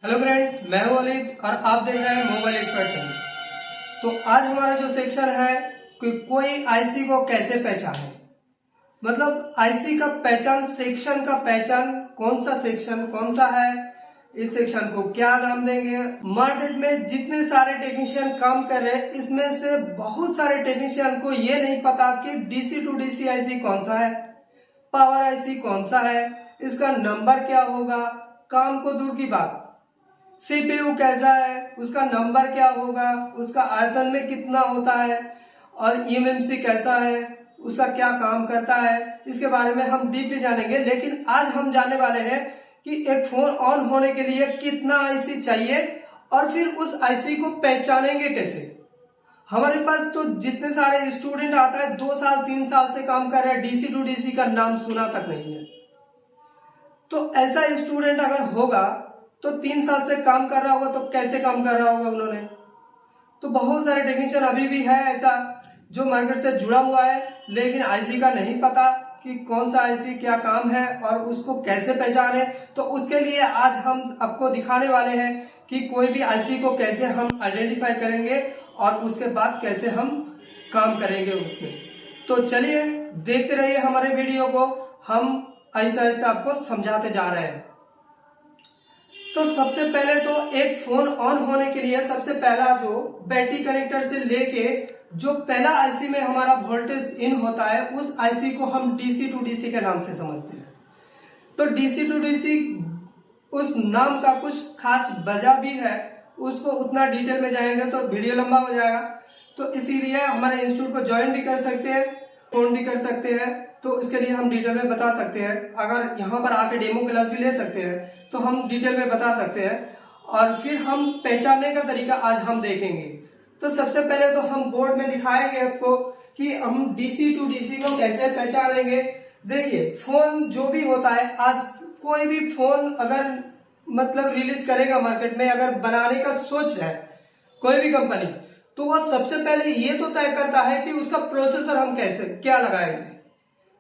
Hello friends, मैं हूं अलित और आप देख रहे हैं मोबाइल एक्सपर्ट चैनल। तो आज हमारा जो सेक्शन है कि कोई आईसी को कैसे पहचाने, मतलब आईसी का पहचान, सेक्शन का पहचान, कौन सा सेक्शन कौन सा है, इस सेक्शन को क्या नाम देंगे। मार्केट में जितने सारे टेक्नीशियन काम कर रहे हैं, इसमें से बहुत सारे टेक्नीशियन को ये नहीं पता कि डीसी टू डीसी आईसी कौन सा है, पावर आईसी कौन सा है, इसका नंबर क्या होगा। काम को दूर की बात, सीपीयू कैसा है, उसका नंबर क्या होगा, उसका आयतन में कितना होता है, और ईएमएमसी कैसा है, उसका क्या काम करता है, इसके बारे में हम डीपली जानेंगे। लेकिन आज हम जानने वाले हैं कि एक फोन ऑन होने के लिए कितना आईसी चाहिए और फिर उस आईसी को पहचानेंगे कैसे। हमारे पास तो जितने सारे स्टूडेंट आता है 2 साल 3 साल से काम कर रहे हैं, डीसी टू डीसी का नाम सुना तक नहीं है। तो ऐसा स्टूडेंट अगर होगा तो 3 साल से काम कर रहा होगा, तो कैसे काम कर रहा होगा उन्होंने। तो बहुत सारे टेक्नीशियन अभी भी है ऐसा जो मार्केट से जुड़ा हुआ है, लेकिन आईसी का नहीं पता कि कौन सा आईसी क्या काम है और उसको कैसे पहचाने। तो उसके लिए आज हम आपको दिखाने वाले हैं कि कोई भी आईसी को कैसे हम आइडेंटिफाई करेंगे और उसके बाद कैसे हम काम करेंगे उसमें। तो चलिए देखते रहिए हमारे वीडियो को, हम ऐसा ऐसा आपको समझाते जा रहे हैं। तो सबसे पहले तो एक फोन ऑन होने के लिए सबसे पहला जो बैटरी कनेक्टर से लेके जो पहला आईसी में हमारा वोल्टेज इन होता है, उस आईसी को हम डीसी टू डीसी के नाम से समझते हैं। तो डीसी टू डीसी उस नाम का कुछ खास वजह भी है, उसको उतना डिटेल में जाएंगे तो वीडियो लंबा हो जाएगा। तो इसीलिए हमारे इंस्टीट्यूट को ज्वाइन भी कर सकते हैं, फोन भी कर सकते हैं, तो इसके लिए हम डिटेल में बता सकते हैं। अगर यहाँ पर आके डेमो क्लास भी ले सकते हैं तो हम डिटेल में बता सकते हैं। और फिर हम पहचानने का तरीका आज हम देखेंगे। तो सबसे पहले तो हम बोर्ड में दिखाएंगे आपको कि हम डीसी टू डीसी को कैसे पहचानेंगे। देखिए, फोन जो भी होता है, आज कोई भी फोन अगर मतलब रिलीज करेगा मार्केट में, अगर बनाने का सोच है कोई भी कंपनी, तो वह सबसे पहले ये तो तय करता है कि उसका प्रोसेसर हम कैसे क्या लगाएंगे,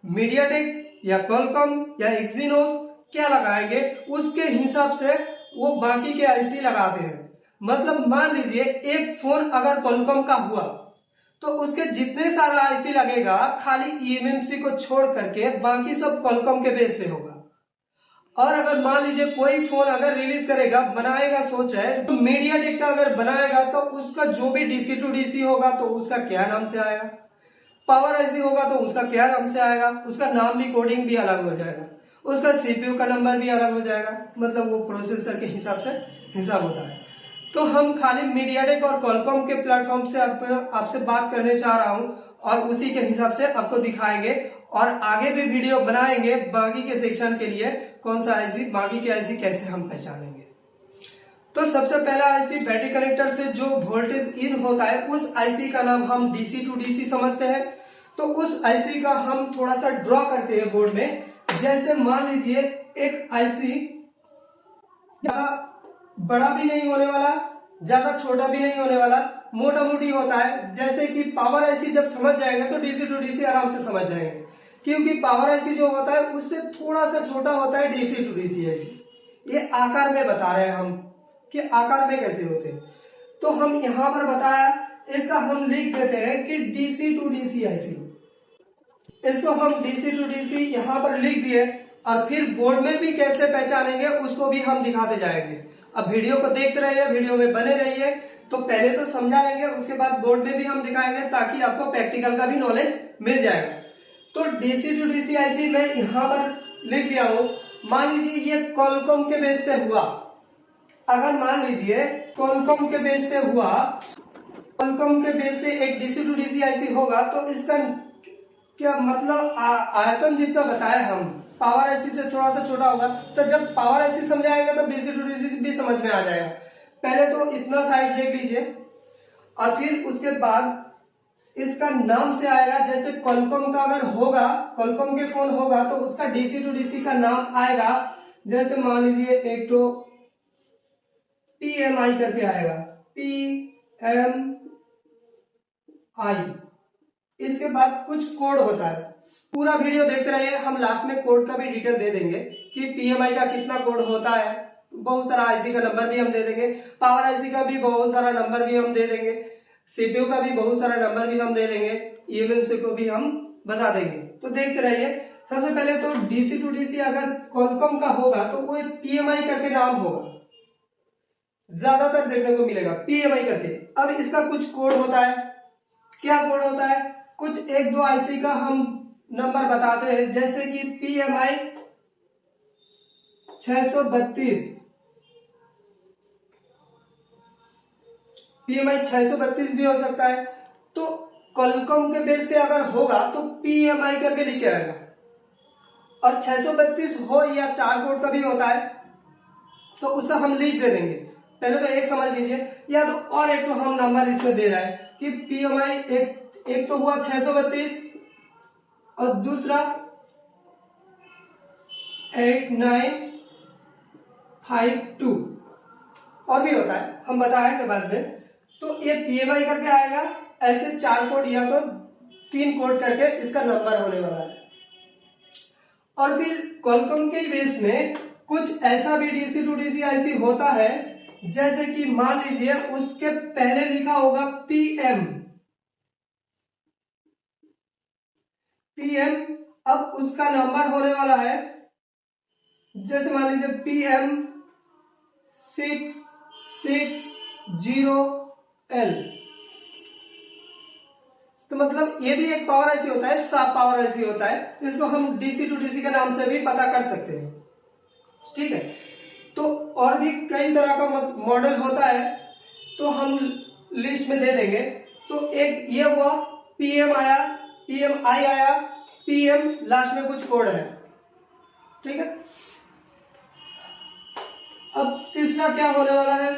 मीडियाटेक या क्वालकॉम या एक्सिनोस क्या लगाएंगे, उसके हिसाब से वो बाकी के आईसी लगाते हैं। मतलब मान लीजिए एक फोन अगर क्वालकॉम का हुआ तो उसके जितने सारा आईसी लगेगा, खाली ईएमएमसी को छोड़ करके बाकी सब क्वालकॉम के बेस पे होगा। और अगर मान लीजिए कोई फोन अगर रिलीज करेगा, बनाएगा सोच रहा है, तो मीडियाटेक का अगर बनाएगा तो उसका जो भी डीसी टू डीसी होगा तो उसका क्या नाम से आएगा, पावर आईसी होगा तो उसका क्या नाम से आएगा, उसका नाम भी कोडिंग भी अलग हो जाएगा, उसका सीपीयू का नंबर भी अलग हो जाएगा। मतलब वो प्रोसेसर के हिसाब से हिसाब होता है। तो हम खाली मीडियाटेक और क्वालकॉम के प्लेटफॉर्म से आपसे बात करने चाह रहा हूं और उसी के हिसाब से आपको दिखाएंगे और आगे भी वीडियो बनाएंगे बाकी के सेक्शन के लिए, कौन सा आईसी, बाकी के आईसी कैसे हम पहचानेंगे। तो सबसे पहला आईसी बैटरी कनेक्टर से जो वोल्टेज इन होता है, उस आईसी का नाम हम डीसी टू डीसी समझते हैं। तो उस आईसी का हम थोड़ा सा ड्रॉ करते हैं बोर्ड में। जैसे मान लीजिए एक आईसी ज्यादा बड़ा भी नहीं होने वाला, ज्यादा छोटा भी नहीं होने वाला, मोटा मोटी होता है। जैसे कि पावर आईसी जब समझ जाएंगे तो डीसी टू डीसी आराम से समझ जाएंगे, क्योंकि पावर आईसी जो होता है उससे थोड़ा सा छोटा होता है डीसी टू डीसी आईसी। ये आकार में बता रहे हैं हम कि आकार में कैसे होते हैं। तो हम यहां पर बताया, इसका हम लिख देते हैं कि डीसी टू डीसी आईसी। इसको हम डीसी टू डीसी यहां पर लिख दिए और फिर बोर्ड में भी कैसे पहचानेंगे उसको भी हम दिखाते जाएंगे। अब वीडियो को देखते रहिए, वीडियो में बने रहिए। तो पहले तो समझा लेंगे, उसके बाद बोर्ड में भी हम दिखाएंगे ताकि आपको प्रैक्टिकल का भी नॉलेज मिल जाएगा। तो डीसी टू डीसी आईसी मैं यहां पर लिख दिया हूं। मान लीजिए ये क्वालकॉम के बेस पे हुआ, अगर मान लीजिए क्वालकॉम के बेस पे हुआ, क्वालकॉम के बेस पे एक डीसी टू डीसी आईसी होगा, तो इसका क्या मतलब आयतन जितना बताया हम, पावर आईसी से थोड़ा सा छोटा होगा। तो जब पावर आईसी समझ आएगा तो डीसी टू डीसी भी समझ में आ जाएगा। पहले तो इतना साइज देख लीजिए और फिर उसके बाद इसका नाम से आएगा। जैसे क्वालकॉम का अगर होगा, क्वालकॉम के फोन होगा तो उसका डीसी टू डीसी का नाम आएगा। जैसे मान लीजिए एक तो PMI करके आएगा, PMI। इसके बाद कुछ कोड होता है, पूरा वीडियो देखते रहिए, हम लास्ट में कोड का भी डिटेल दे देंगे कि PMI का कितना कोड होता है बहुत सारा आईसी का नंबर भी हम दे देंगे, पावर आईसी का भी बहुत सारा नंबर भी हम दे देंगे, सीपीयू का भी बहुत सारा नंबर भी हम दे देंगे, ईएमएमसी को भी हम बता देंगे। तो देखते रहिए। सबसे पहले तो डीसी टू डीसी अगर क्वालकॉम का होगा तो वो पीएमआई करके नाम होगा, ज्यादातर देखने को मिलेगा पीएमआई करके। अब इसका कुछ कोड होता है। क्या कोड होता है? कुछ एक दो आईसी का हम नंबर बताते हैं, जैसे कि पीएमआई 632, पीएमआई 632 भी हो सकता है। तो क्वालकॉम के बेस पे अगर होगा तो पीएमआई करके लिखे आएगा, और 632 हो या 4 कोड का भी होता है तो उसका हम लिख दे देंगे। पहले तो एक समझ लीजिए, या तो और एक तो हम नंबर इसमें दे रहा है कि पीएमआई एक तो हुआ 632 और दूसरा 8952 और भी होता है, हम बताएंगे बाद में। तो ये पीएमआई करके आएगा, ऐसे 4 कोड या तो 3 कोड करके इसका नंबर होने वाला है। और फिर क्वालकॉम के बेस में कुछ ऐसा भी डीसी टू डीसी आईसी होता है, जैसे कि मान लीजिए उसके पहले लिखा होगा पीएम, अब उसका नंबर होने वाला है, जैसे मान लीजिए PM 660L। तो मतलब ये भी एक पावर आईसी होता है, सब पावर आईसी होता है, इसको हम डीसी टू डीसी के नाम से भी पता कर सकते हैं। ठीक है। तो और भी कई तरह का मॉडल होता है, तो हम लिस्ट में दे देंगे। तो एक ये हुआ पीएम आया, पीएमआई आया, पीएम लास्ट में कुछ कोड है। ठीक है। अब तीसरा क्या होने वाला है?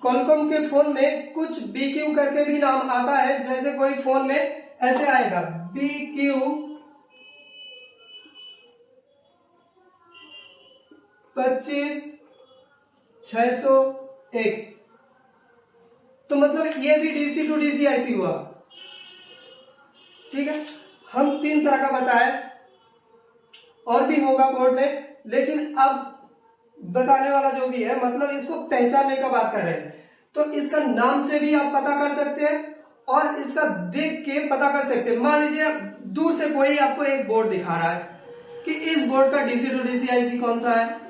क्वालकॉम के फोन में कुछ BQ करके भी नाम आता है, जैसे कोई फोन में ऐसे आएगा BQ 25601। तो मतलब ये भी डीसी टू डीसी आईसी हुआ। ठीक है। हम 3 तरह का बताए, और भी होगा कोड में, लेकिन अब बताने वाला जो भी है मतलब इसको पहचानने का बात कर रहे हैं। तो इसका नाम से भी आप पता कर सकते हैं और इसका देख के पता कर सकते हैं। मान लीजिए दूर से कोई आपको एक बोर्ड दिखा रहा है कि इस बोर्ड का डीसी टू डीसी आईसी कौन सा है,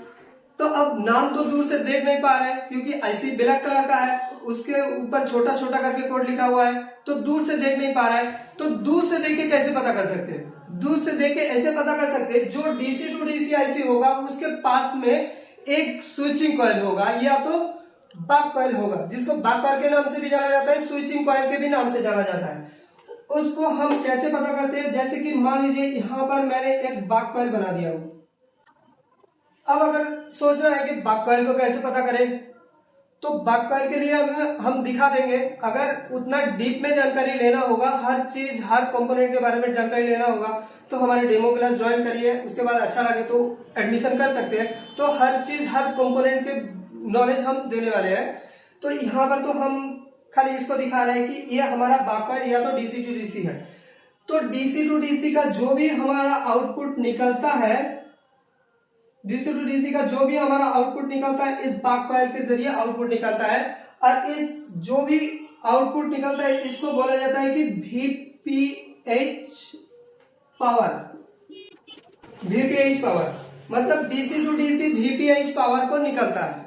तो अब नाम तो दूर से देख नहीं पा रहे हैं क्योंकि आईसी ब्लैक कलर का है, उसके ऊपर छोटा छोटा करके कोड लिखा हुआ है, तो दूर से देख नहीं पा रहा है। तो दूर से देख के कैसे पता कर सकते हैं? दूर से देख के ऐसे पता कर सकते हैं, जो डीसी टू डीसी आईसी होगा उसके पास में एक स्विचिंग कॉइल होगा या तो बक कॉइल होगा, जिसको बक कॉइल के नाम से भी जाना जाता है, स्विचिंग कॉइल के भी नाम से जाना जाता है। उसको हम कैसे पता करते हैं? जैसे कि मान लीजिए यहां पर मैंने एक बक कॉइल बना दिया हूं। अब अगर सोच रहा है कि बक कॉइल को कैसे पता करें, तो बक कॉइल के लिए हम दिखा देंगे। अगर उतना डीप में जानकारी लेना होगा, हर चीज हर कंपोनेंट के बारे में जानकारी लेना होगा, तो हमारे डेमो क्लास ज्वाइन करिए, उसके बाद अच्छा लगे तो एडमिशन कर सकते हैं। तो हर चीज हर कंपोनेंट के नॉलेज हम देने वाले हैं। तो यहाँ पर तो हम खाली इसको दिखा रहे हैं कि ये हमारा बक कॉइल या तो डीसी टू डीसी है। तो डीसी टू डीसी का जो भी हमारा आउटपुट निकलता है, डीसी टू डीसी का जो भी हमारा आउटपुट निकलता है, इस बक कॉइल के जरिए आउटपुट निकलता है। और इस जो भी आउटपुट निकलता है इसको बोला जाता है कि VPH पावर। VPH पावर मतलब DC to DC VPH power को निकलता है।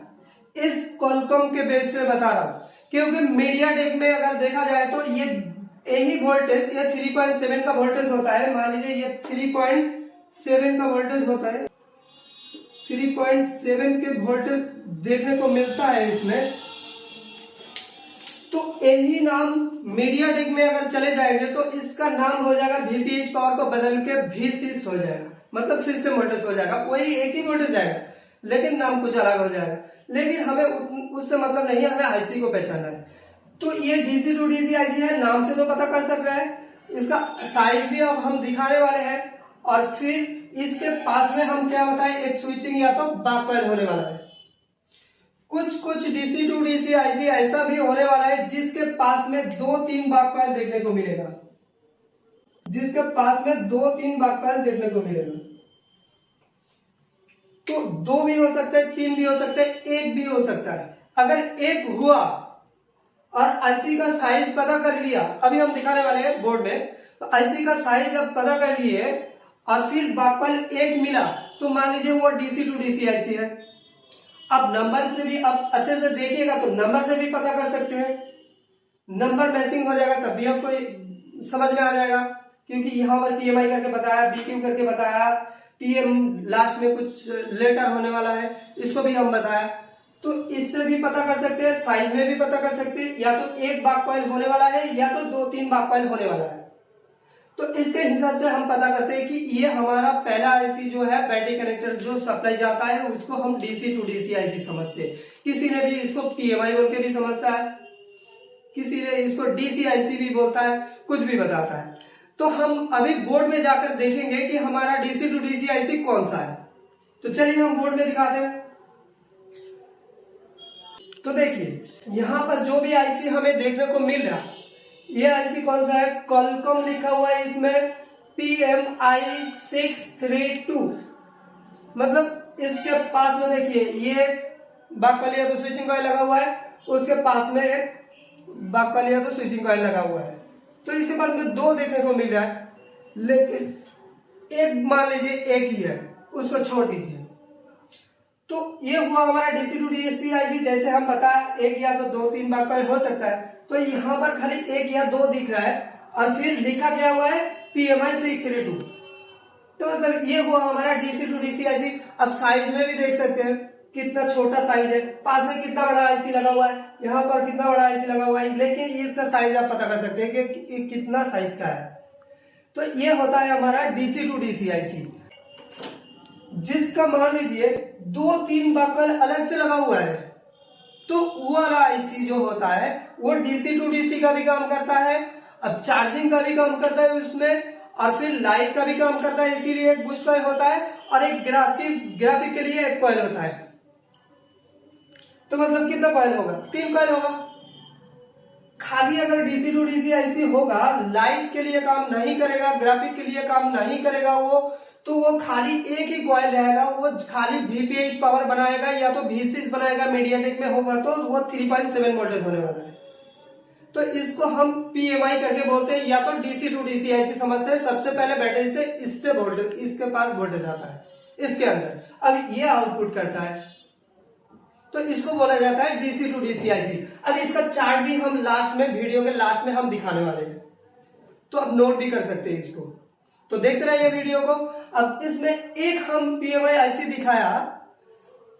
इस क्वालकॉम के बेस पे बता रहा हूं, क्योंकि मीडियाटेक में अगर देखा जाए तो ये यही वोल्टेज, ये 3.7 का वोल्टेज होता है। मान लीजिए ये 3.7 का वोल्टेज होता है, 3.7 के वोल्टेज देखने को मिलता है इसमें। तो यही नाम मीडियाटेक में अगर चले जाएंगे तो इसका नाम हो जाएगा VPH पावर को बदल के VSys हो जाएगा, मतलब सिस्टम वोल्टेज हो जाएगा। वही एक ही वोल्टेज जाएगा लेकिन नाम कुछ अलग हो जाएगा। लेकिन हमें उससे मतलब नहीं है, हमें आईसी को पहचानना है। तो ये डीसी टू डीसी आईसी है, नाम से तो पता कर सक रहे हैं। इसका साइज भी अब हम दिखाने वाले हैं। और फिर इसके पास में हम क्या बताएं, एक स्विचिंग या तो बक कॉइल होने वाला है। कुछ डीसी टू डीसी आईसी ऐसा भी होने वाला है जिसके पास में 2-3 बक कॉइल देखने को मिलेगा, जिसके पास में 2-3 बक कॉइल देखने को मिलेगा। तो 2 भी हो सकता है, 3 भी हो सकता है, 1 भी हो सकता है। अगर 1 हुआ और आईसी का साइज पता कर लिया, अभी हम दिखाने वाले हैं बोर्ड में, तो आईसी का साइज जब पता कर लिए और फिर बाकपल 1 मिला, तो मान लीजिए वो डीसी टू डीसी आईसी है। अब नंबर से भी, अब अच्छे से देखिएगा तो नंबर से भी पता कर सकते हैं, नंबर मैचिंग हो जाएगा तब भी आपको समझ में आ जाएगा, क्योंकि यहाँ पर पीएमआई करके बताया, बीक्यू करके बताया, पीएम लास्ट में कुछ लेटर होने वाला है, इसको भी हम बताया। तो इससे भी पता कर सकते हैं, साइज में भी पता कर सकते हैं, या तो 1 बाक कॉइल होने वाला है या तो 2-3 बाक कॉइल होने वाला है। तो इसके हिसाब से हम पता करते हैं कि ये हमारा पहला आईसी जो है, बैटरी कनेक्टर जो सप्लाई जाता है, उसको हम डीसी टू डीसी आईसी समझते हैं। किसी ने भी इसको पीएमआई बोल के भी समझता है, किसी ने इसको डीसी आईसी भी बोलता है, कुछ भी बताता है। तो हम अभी बोर्ड में जाकर देखेंगे कि हमारा डीसी टू डीसी आईसी कौन सा है। तो चलिए हम बोर्ड में दिखाते हैं। तो देखिए यहां पर जो भी आईसी हमें देखने को मिल रहा है, ये आईसी कौन सा है, कॉलकॉम लिखा हुआ है इसमें PMI 632। मतलब इसके पास में देखिए ये बाकलिया तो स्विचिंग कॉइल लगा हुआ है, उसके पास में एक बाकलिया तो स्विचिंग कॉइल लगा हुआ है। तो इसके पास में 2 देखने को मिल रहा है, लेकिन एक मान लीजिए एक ही है, उसको छोड़ दीजिए। तो ये हुआ हमारा डीसी टू डीसी आईसी। जैसे हम बता, 1 या तो 2-3 बार पर हो सकता है, तो यहाँ पर खाली 1 या 2 दिख रहा है और फिर लिखा क्या हुआ है PMI 632। तो मतलब ये हुआ हमारा डीसी टू डीसी आईसी। अब साइज में भी देख सकते हैं कितना छोटा साइज है, पास में कितना बड़ा आईसी लगा हुआ है, यहाँ पर कितना बड़ा आईसी लगा हुआ है, लेकिन इसका साइज आप पता कर सकते हैं कि कितना साइज का है। तो ये होता है हमारा डीसी टू डीसी आईसी, जिसका मान लीजिए 2-3 बकल अलग से लगा हुआ है। तो वो वाला आईसी जो होता है वो डीसी टू डीसी का भी काम करता है, अब चार्जिंग का भी काम करता है उसमें, और फिर लाइट का भी काम करता है, इसीलिए एक बूस्ट कॉइल होता है और एक ग्राफिक के लिए एक कॉइल होता है। तो मतलब कितना कॉइल होगा, 3 कॉइल होगा। खाली अगर डीसी टू डीसी आईसी होगा, लाइट के लिए काम नहीं करेगा, ग्राफिक के लिए काम नहीं करेगा वो, तो वो खाली एक ही कॉइल रहेगा, वो खाली VPH पावर बनाएगा या तो V6 बनाएगा, मीडियाटेक में होगा तो वो 3.7 वोल्टेज होने वाला है। तो इसको हम PMI करके बोलते हैं, या तो डीसी टू डीसी आईसी समझते हैं। सबसे पहले बैटरी से इससे वोल्टेज, इसके पास वोल्टेज आता है इसके अंदर, अब ये आउटपुट करता है, तो इसको बोला जाता है डीसी टू डीसी आईसी। अब इसका चार्ट भी हम लास्ट में, वीडियो के लास्ट में हम दिखाने वाले हैं, तो अब नोट भी कर सकते हैं इसको। तो देखते रहिए वीडियो को। अब इसमें एक हम PMI आईसी दिखाया,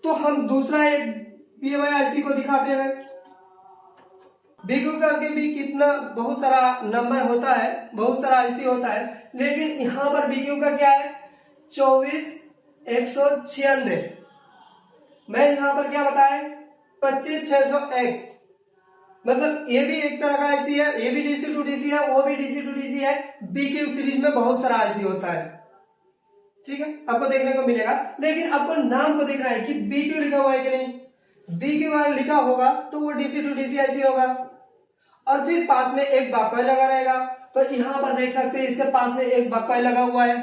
तो हम दूसरा एक PMI आईसी को दिखाते हैं। बीक्यू करके भी कितना, बहुत सारा नंबर होता है, बहुत सारा आईसी होता है, लेकिन यहां पर बीक्यू का क्या है 24196। मैं यहां पर क्या बताया 25601। मतलब ये भी एक तरह का आईसी है, ये भी डीसी टू डीसी है, वो भी डीसी टू डीसी है। बीक्यू सीरीज में बहुत सारा आईसी होता है, ठीक है, आपको देखने को मिलेगा। लेकिन आपको नाम को देखना है कि बीक्यू लिखा हुआ है कि नहीं। बीक्यू लिखा होगा तो वो डीसी टू डीसी आईसी होगा, और फिर पास में एक बाकॉइल लगा रहेगा। तो यहां पर देख सकते हैं इसके पास में एक बाकॉइल लगा हुआ है,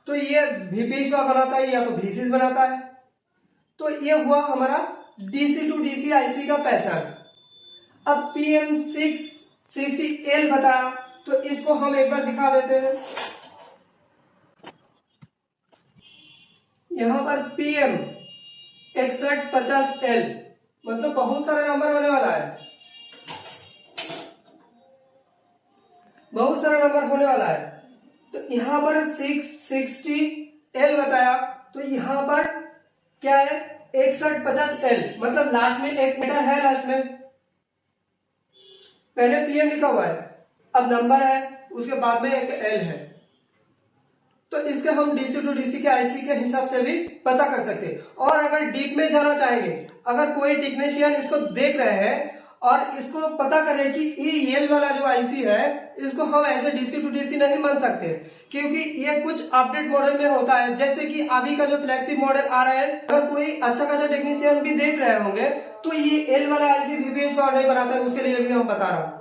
तो ये VPH का बनाता है या तो V6 बनाता है। तो ये हुआ हमारा डीसी टू डीसी आईसी का पहचान। अब PM660L बताया, तो इसको हम एक बार दिखा देते हैं। यहां पर PM 6150L, मतलब बहुत सारा नंबर होने वाला है, बहुत सारा नंबर होने वाला है। तो यहां पर 660L बताया, तो यहां पर क्या है 6150L, मतलब लास्ट में एक मीटर है, लास्ट में पहले PM लिखा हुआ है, अब नंबर है, उसके बाद में एक L है। तो इसके हम डीसी टू डीसी के आईसी के हिसाब से भी पता कर सकते हैं। और अगर डीप में जाना चाहेंगे, अगर कोई टेक्नीशियन इसको देख रहे हैं और इसको पता कर रहे हैं कि ये वाला जो आईसी है, इसको हम ऐसे डीसी टू डीसी नहीं मान सकते, क्योंकि ये कुछ अपडेट मॉडल में होता है। जैसे कि अभी का जो फ्लैगशिप मॉडल आ रहा है, अगर कोई अच्छा खासा टेक्नीशियन भी देख रहे होंगे तो ये एल वाला आईसी VPH पावर नहीं बनाता है, उसके लिए भी हम बता रहा हूँ।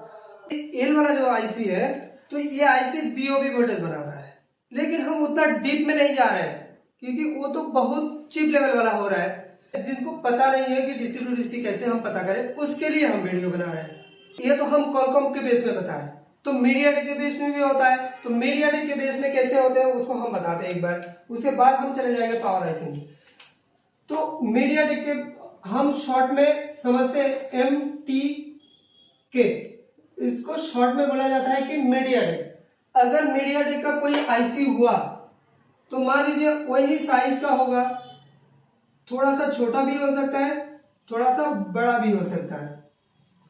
एल वाला जो आईसी है, तो ये आईसी BOB वोल्टेज बनाता है, लेकिन हम उतना डीप में नहीं जा रहे हैं। क्योंकि वो तो बहुत चीप लेवल वाला हो रहा है। जिनको पता नहीं है कि डीसी टू डीसी कैसे हम पता करें, उसके लिए हम वीडियो बना रहे हैं। ये तो हम क्वालकॉम के बेस में बताएं, तो मीडियाटेक के बेस में भी होता है। तो मीडियाटेक के बेस में कैसे होते हैं उसको हम बताते हैं एक बार, उसके बाद हम चले जाएंगे पावर आईसी में। तो मीडियाटेक के हम शॉर्ट में समझते हैं MTK, इसको शॉर्ट में बोला जाता है कि मीडियाटेक। अगर मीडियाटेक का कोई आईसी हुआ तो मान लीजिए वही साइज का होगा, थोड़ा सा छोटा भी हो सकता है, थोड़ा सा बड़ा भी हो सकता है,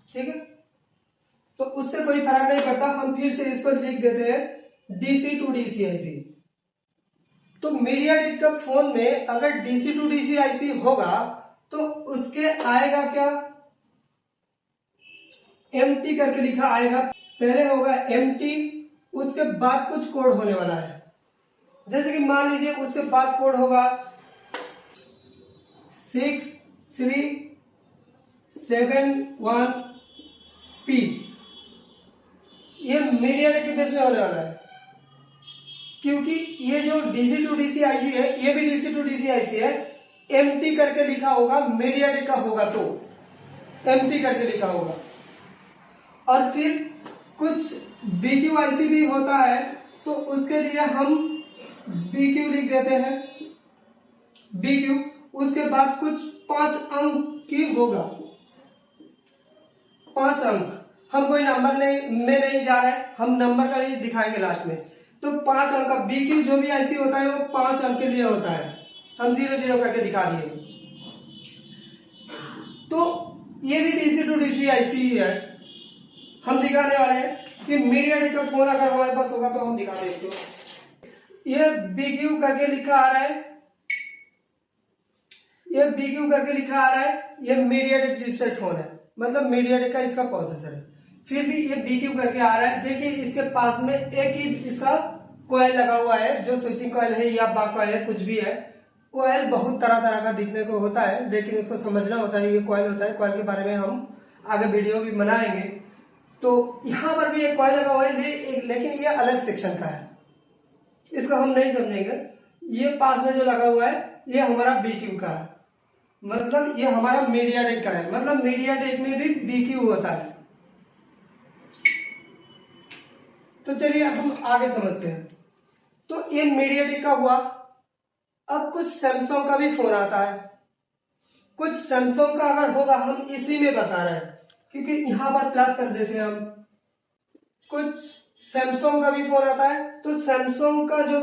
ठीक है। तो उससे कोई फर्क नहीं पड़ता। हम फिर से इसको लिख देते हैं डीसी टू डीसी आईसी। तो मीडियाटेक का फोन में अगर डीसी टू डीसी आईसी होगा तो उसके आएगा क्या, MT करके लिखा आएगा। पहले होगा MT, उसके बाद कुछ कोड होने वाला है। जैसे कि मान लीजिए उसके बाद कोड होगा 6371P। ये मीडियाटेक के बेस में होने वाला है, क्योंकि ये जो डीसी टू डीसी आईसी है ये भी डीसी टू डीसी आईसी है। MT करके लिखा होगा, मीडियाटेक का होगा तो MT करके लिखा होगा। और फिर कुछ BQ आईसी भी होता है, तो उसके लिए हम BQ लिख देते हैं, BQ। उसके बाद कुछ 5 अंक की होगा, 5 अंक। हम कोई नंबर में नहीं जा रहे हैं, हम नंबर का ही दिखाएंगे लास्ट में। तो 5 अंक का BQ जो भी आईसी होता है वो 5 अंक के लिए होता है। हम 00 करके दिखा दिए। तो ये भी डीसी टू डीसी आईसी ही है। हम दिखाने वाले हैं कि मीडियाटेक का फोन अगर हमारे पास होगा तो हम दिखा देते हैं। ये BQ करके लिखा आ रहा है, ये BQ करके लिखा आ रहा है। ये मीडियाटेक चिपसेट फोन है, मतलब मीडियाटेक का इसका प्रोसेसर है। फिर भी ये BQ करके आ रहा है। देखिए इसके पास में एक ही इसका कॉइल लगा हुआ है, जो स्विचिंग कॉइल है या बाक कॉइल है, कुछ भी है। कॉइल बहुत तरह तरह का दिखने को होता है, लेकिन उसको समझना होता है ये कॉइल होता है। कॉइल के बारे में हम आगे वीडियो भी बनाएंगे। तो यहाँ पर भी एक कॉइल लगा हुआ है, लेकिन ये अलग सेक्शन का है, इसको हम नहीं समझेंगे। ये पास में जो लगा हुआ है ये हमारा BQ का है, मतलब ये हमारा मीडियाटेक का है। मतलब मीडियाटेक में भी BQ होता है। तो चलिए हम आगे समझते हैं। तो ये मीडियाटेक का हुआ। अब कुछ सैमसंग का भी फोन आता है। कुछ सैमसंग का अगर होगा हम इसी में बता रहे हैं, क्योंकि यहां पर प्लस कर देते हैं हम। कुछ सैमसंग का भी फोन आता है। तो सैमसंग का जो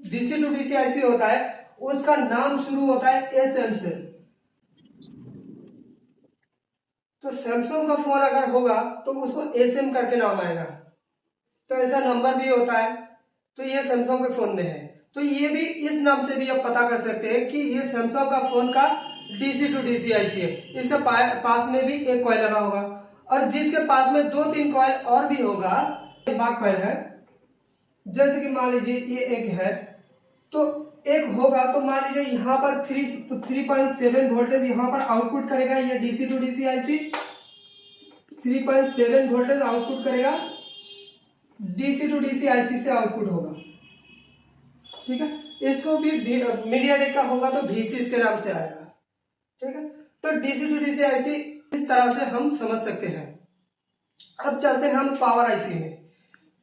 डीसी टू डीसी आईसी होता है उसका नाम शुरू होता है SM से। तो सैमसंग का फोन अगर होगा तो उसको SM करके नाम आएगा। तो ऐसा नंबर भी होता है। तो ये सैमसंग के फोन में है। तो ये भी इस नाम से भी आप पता कर सकते हैं कि ये सैमसंग का फोन का डीसी टू डीसी आईसी है। इसके पास में भी एक कॉइल लगा होगा, और जिसके पास में 2-3 कॉइल और भी होगा, ये बाक कॉइल है। जैसे कि मान लीजिए ये एक है, तो एक होगा तो मान लीजिए यहाँ पर 3.7 वोल्टेज यहाँ पर आउटपुट करेगा। ये DC to DC IC 3.7 voltage output करेगा, डीसी टू डीसी आईसी से आउटपुट होगा, ठीक है। इसको भी मीडियाटेक का होगा तो VCS के नाम से आएगा, ठीक है। तो डीसी टू डीसी आईसी इस तरह से हम समझ सकते हैं। अब चलते हैं हम पावर आईसी में।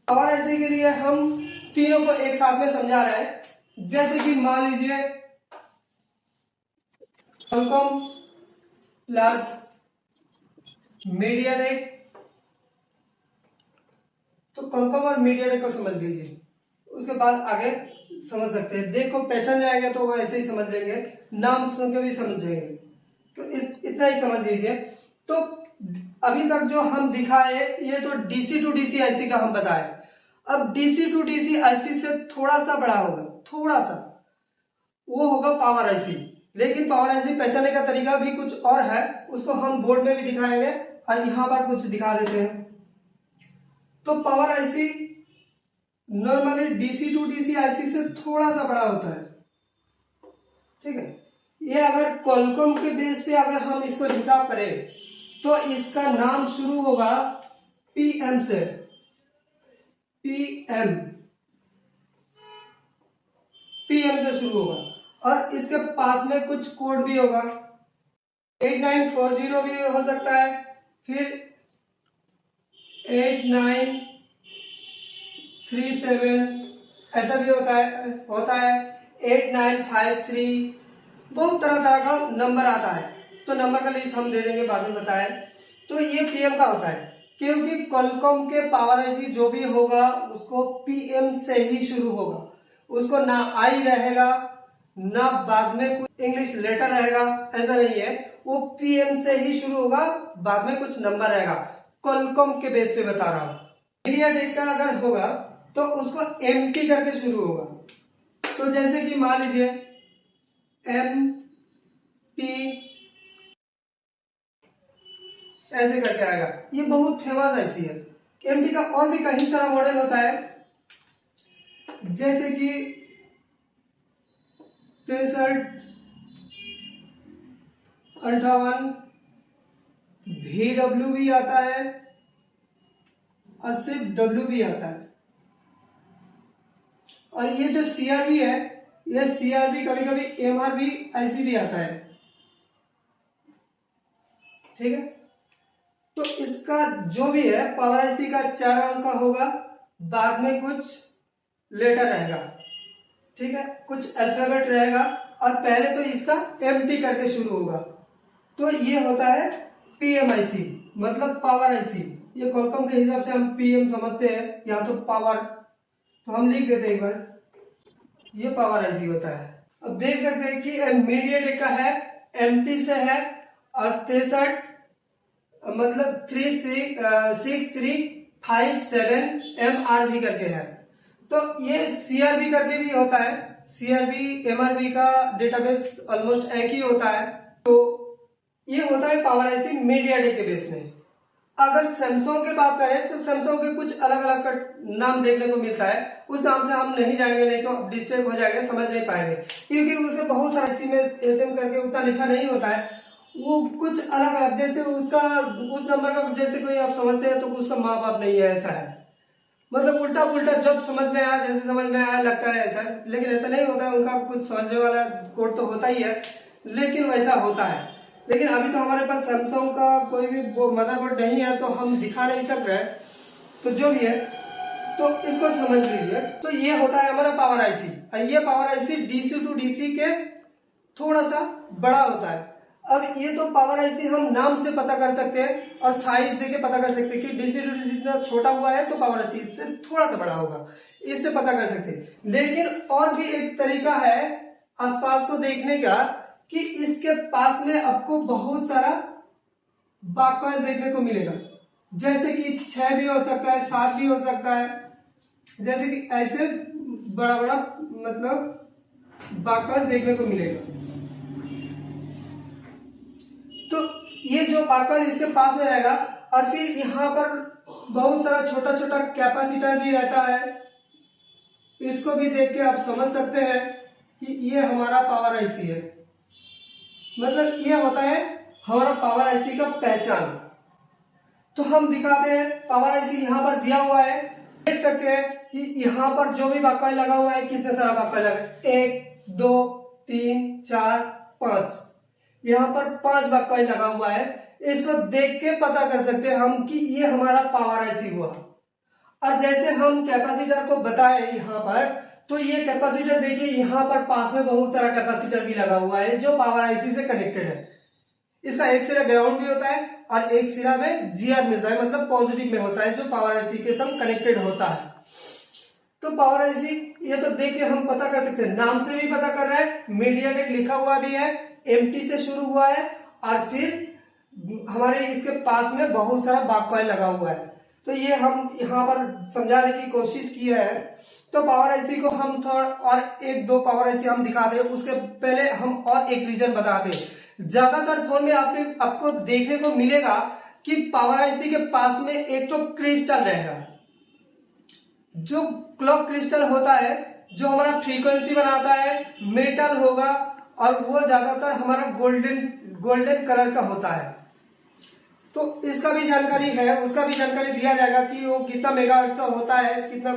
पावर आईसी के लिए हम तीनों को एक साथ में समझा रहे हैं। जैसे कि मान लीजिए क्वालकॉम प्लस मीडियाटेक। तो क्वालकॉम और मीडियाटेक को समझ लीजिए, उसके बाद आगे समझ सकते हैं। देखो पहचान जाएगा तो वो ऐसे ही समझ लेंगे, नाम सुन के भी समझ जाएंगे। तो इतना ही समझ लीजिए। तो अभी तक जो हम दिखाए ये तो डीसी टू डीसी आईसी का हम बताए। अब डीसी टू डीसी आईसी से थोड़ा सा बड़ा होगा, थोड़ा सा, वो होगा पावर आईसी। लेकिन पावर आईसी पहचानने का तरीका भी कुछ और है, उसको हम बोर्ड में भी दिखाएंगे और यहाँ पर कुछ दिखा देते हैं। तो power IC normally DC to DC IC से थोड़ा सा बड़ा होता है, ठीक है। ये अगर क्वालकॉम के बेस पे अगर हम इसको हिसाब करें तो इसका नाम शुरू होगा PM से, PM। PM से शुरू होगा और इसके पास में कुछ कोड भी होगा, 8940 भी हो सकता है, फिर 8937 ऐसा भी होता है 8953, बहुत तरह तरह का नंबर आता है। तो नंबर का लिस्ट हम दे देंगे, बाद में बताएं। तो ये PM का होता है, क्योंकि क्वालकॉम के पावर आईसी जो भी होगा उसको PM से ही शुरू होगा, उसको ना आई रहेगा ना बाद में कुछ इंग्लिश लेटर रहेगा, ऐसा नहीं है, वो PM से ही शुरू होगा, बाद में कुछ नंबर रहेगा। क्वालकॉम के बेस पे बता रहा हूं। मीडियाटेक का अगर होगा तो उसको MT करके शुरू होगा। तो जैसे कि मान लीजिए MT ऐसे करके आएगा, ये बहुत फेमस आईसी है। MT का और भी कई सारा मॉडल होता है, जैसे कि 6358 VW भी आता है और सिर्फ W भी आता है। और ये जो CRB है, ये CRB कभी कभी MRB IC भी आता है, ठीक है। तो इसका जो भी है पावर आईसी का 4 अंक का होगा, बाद में कुछ लेटर रहेगा, ठीक है, कुछ अल्फाबेट रहेगा और पहले तो इसका MT करके शुरू होगा। तो ये होता है PMIC, मतलब पावर आईसी। ये क्वालकॉम के हिसाब से हम PM समझते हैं, या तो पावर, तो हम लिख देते हैं एक बार, ये पावर आईसी होता है। अब देख सकते हैं कि मीडियाटेक का है, MT से है और 63 मतलब 6357 MRB करके है। तो ये CRB करके भी होता है, CRB MRB का डेटाबेस ऑलमोस्ट एक ही होता है। तो ये होता है पावर आईसी मीडियाटेक के बेस में। अगर सैमसंग की बात करें तो सैमसंग के कुछ अलग अलग का नाम देखने को मिलता है, उस नाम से हम नहीं जाएंगे, नहीं तो डिस्टर्ब हो जाएगा, समझ नहीं पाएंगे, क्योंकि उसे बहुत सारा आईसी में SM करके उतना लिखा नहीं होता है, वो कुछ अलग अलग, जैसे उसका उस नंबर का जैसे कोई आप समझते हैं तो उसका माँ बाप नहीं है, ऐसा है। मतलब उल्टा पुल्टा जब समझ में आया, जैसे समझ में आया लगता है ऐसा, लेकिन ऐसा नहीं होता है। उनका कुछ समझने वाला कोड तो होता ही है, लेकिन वैसा होता है। लेकिन अभी तो हमारे पास सैमसंग का कोई भी वो मदरबोर्ड नहीं है, तो हम दिखा नहीं सक रहे, तो जो भी है तो इसको समझ लीजिए। तो ये होता है हमारा पावर आईसी, और ये power IC DC to DC के थोड़ा सा बड़ा होता है। अब ये तो पावर आईसी हम नाम से पता कर सकते हैं और साइज देके पता कर सकते हैं कि DC टू DC जितना छोटा हुआ है तो पावर आईसी इससे थोड़ा सा बड़ा होगा, इससे पता कर सकते हैं। लेकिन और भी एक तरीका है आसपास को देखने का, कि इसके पास में आपको बहुत सारा बारकोड देखने को मिलेगा, जैसे कि 6 भी हो सकता है, 7 भी हो सकता है, जैसे कि ऐसे बड़ा बड़ा मतलब बारकोड देखने को मिलेगा। तो ये जो बारकोड इसके पास में रहेगा, और फिर यहाँ पर बहुत सारा छोटा छोटा कैपेसिटर भी रहता है, इसको भी देख के आप समझ सकते हैं कि ये हमारा पावर आईसी है। मतलब ये होता है हमारा पावर आईसी का पहचान। तो हम दिखाते हैं, पावर आईसी यहाँ पर दिया हुआ है, देख सकते हैं कि यहाँ पर जो भी बारकोड लगा हुआ है, कितने सारा बारकोड लगा है, 1 2 3 4 5, यहाँ पर 5 बारकोड लगा हुआ है। इसको देख के पता कर सकते हैं हम कि ये हमारा पावर आईसी हुआ। और जैसे हम कैपेसिटर को बताए यहाँ पर, तो ये कैपेसिटर देखिए, यहाँ पर पास में बहुत सारा कैपेसिटर भी लगा हुआ है जो पावर आईसी से कनेक्टेड है। इसका एक सिरा ग्राउंड भी होता है और एक सिरा में GR मिलता है, मतलब पॉजिटिव में होता है, जो पावर आईसी के साथ कनेक्टेड होता है। तो पावर आईसी ये तो देख के हम पता कर सकते हैं, नाम से भी पता कर रहे हैं, मीडियाटेक लिखा हुआ भी है, MT से शुरू हुआ है, और फिर हमारे इसके पास में बहुत सारा बारकोड लगा हुआ है। तो ये हम यहाँ पर समझाने की कोशिश की है। तो पावर आईसी को हम थोड़ा और 1-2 पावर आईसी हम दिखा दें, उसके पहले हम और एक रीजन बता दें। ज्यादातर फोन में आपको देखने को मिलेगा कि पावर आईसी के पास में एक तो क्रिस्टल रहेगा, जो क्लॉक क्रिस्टल होता है, जो हमारा फ्रीक्वेंसी बनाता है, मेटल होगा, और वो ज्यादातर हमारा गोल्डन कलर का होता है। तो इसका भी जानकारी है, उसका भी जानकारी दिया जाएगा कि वो कितना मेगाहर्ट्ज का होता है, कितना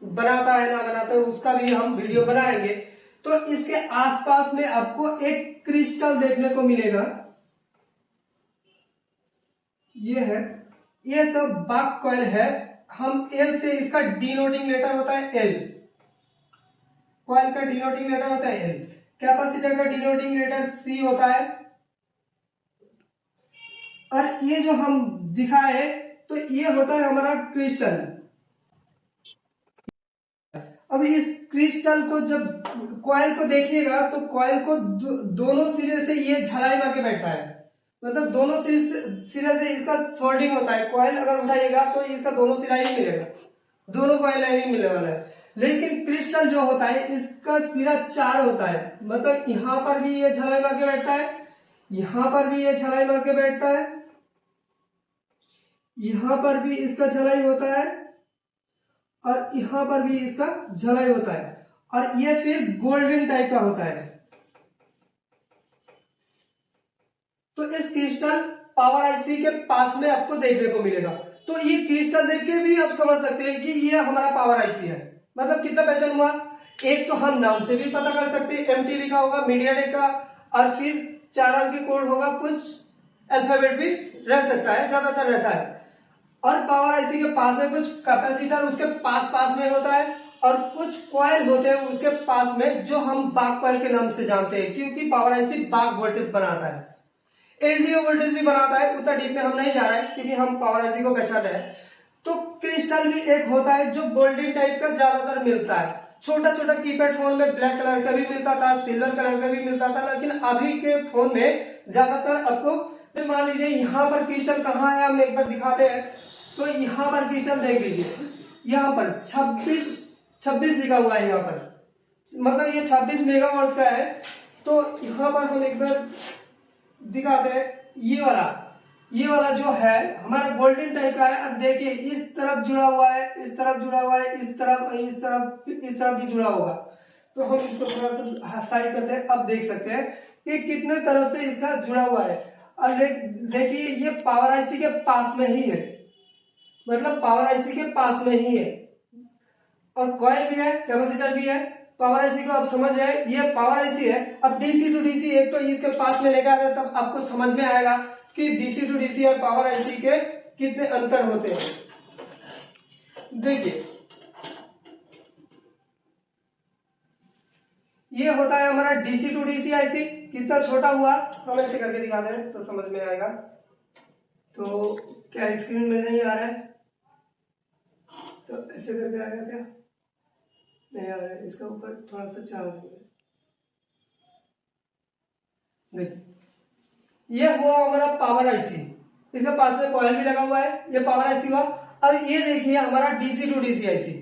बनाता है ना बनाता है उसका भी हम वीडियो बनाएंगे। तो इसके आसपास में आपको एक क्रिस्टल देखने को मिलेगा, ये है, ये सब बाक कॉइल है। हम एल से, इसका डिनोटिंग लेटर होता है एल, कॉइल का डिनोटिंग लेटर होता है एल, कैपेसिटर का डिनोटिंग लेटर सी होता है। और ये जो हम दिखाए तो ये होता है हमारा क्रिस्टल। अब इस क्रिस्टल को जब कॉइल को देखिएगा तो कॉइल को दोनों सिरे से ये झलाई मार के बैठता है, मतलब दोनों सिरे से इसका फोल्डिंग होता है। कॉइल अगर उठाइएगा तो इसका दोनों सिरा ही मिलेगा, दोनों कॉइल नहीं मिलने वाला है। लेकिन क्रिस्टल जो होता है इसका सिरा 4 होता है, मतलब यहां पर भी ये झलाई मार के बैठता है, यहां पर भी ये झलाई मार के बैठता है, यहां पर भी इसका झलाई होता है और यहां पर भी इसका झलाई होता है। और ये फिर गोल्डन टाइप का होता है। तो इस क्रिस्टल पावर आईसी के पास में आपको देखने को मिलेगा। तो ये क्रिस्टल देख के भी आप समझ सकते हैं कि ये हमारा पावर आईसी है। मतलब कितना पहचान हुआ, एक तो हम नाम से भी पता कर सकते हैं, एमटी लिखा होगा मीडियाटेक का, और फिर 4 अंक की कोड होगा, कुछ अल्फाबेट भी रह सकता है, ज्यादातर रहता है। और पावर आईसी के पास में कुछ कैपेसिटर उसके पास में होता है और कुछ कॉइल होते हैं उसके पास में, जो हम बाक कॉइल के नाम से जानते हैं, क्योंकि पावर आईसी बाक वोल्टेज बनाता है, एलडीओ वोल्टेज भी बनाता है। उतना डीप में हम नहीं जा रहे हैं क्योंकि हम पावर आईसी को पहचान रहे हैं। तो क्रिस्टल भी एक होता है जो गोल्डन टाइप का ज्यादातर मिलता है। छोटा छोटा कीपैड फोन में ब्लैक कलर का भी मिलता था, सिल्वर कलर का भी मिलता था, लेकिन अभी के फोन में ज्यादातर आपको, मान लीजिए यहाँ पर क्रिस्टल कहाँ है, हम एक बार दिखाते हैं। तो यहाँ पर क्रिस्टल देख लीजिए, यहाँ पर 26 लिखा हुआ है यहाँ पर, मतलब ये 26 मेगावाट का है। तो यहाँ पर हम एक बार दिखाते हैं, ये वाला जो है हमारा गोल्डन टाइप का है। अब देखिए इस तरफ जुड़ा हुआ है, इस तरफ जुड़ा हुआ है, इस तरफ भी जुड़ा होगा। तो हम इसको थोड़ा सा साइड करते हैं। अब देख सकते हैं कि कितने तरफ से इसका जुड़ा हुआ है। और देखिए ये पावर आईसी के पास में ही है, मतलब पावर आईसी के पास में ही है। और कॉइल भी है, कैपेसिटर भी है। पावर आईसी को आप समझ रहे हैं, ये पावर आईसी है। अब डीसी टू डीसी एक तो इसके पास में लेकर आए तब आपको समझ में आएगा कि डीसी टू डीसी और पावर आईसी के कितने अंतर होते हैं। देखिए ये होता है हमारा डीसी टू डीसी आईसी, कितना छोटा हुआ, हम ऐसे करके दिखा दें तो समझ में आएगा। तो क्या स्क्रीन में नहीं आ रहा है, तो ऐसे करके आएगा क्या, नहीं आ रहा है, इसका ऊपर थोड़ा सा चाल देखिए ये हुआ हमारा पावर आईसी, इसके पास में कॉइल भी लगा हुआ है, ये पावर आईसी हुआ। अब ये देखिए हमारा डीसी टू डीसी आईसी,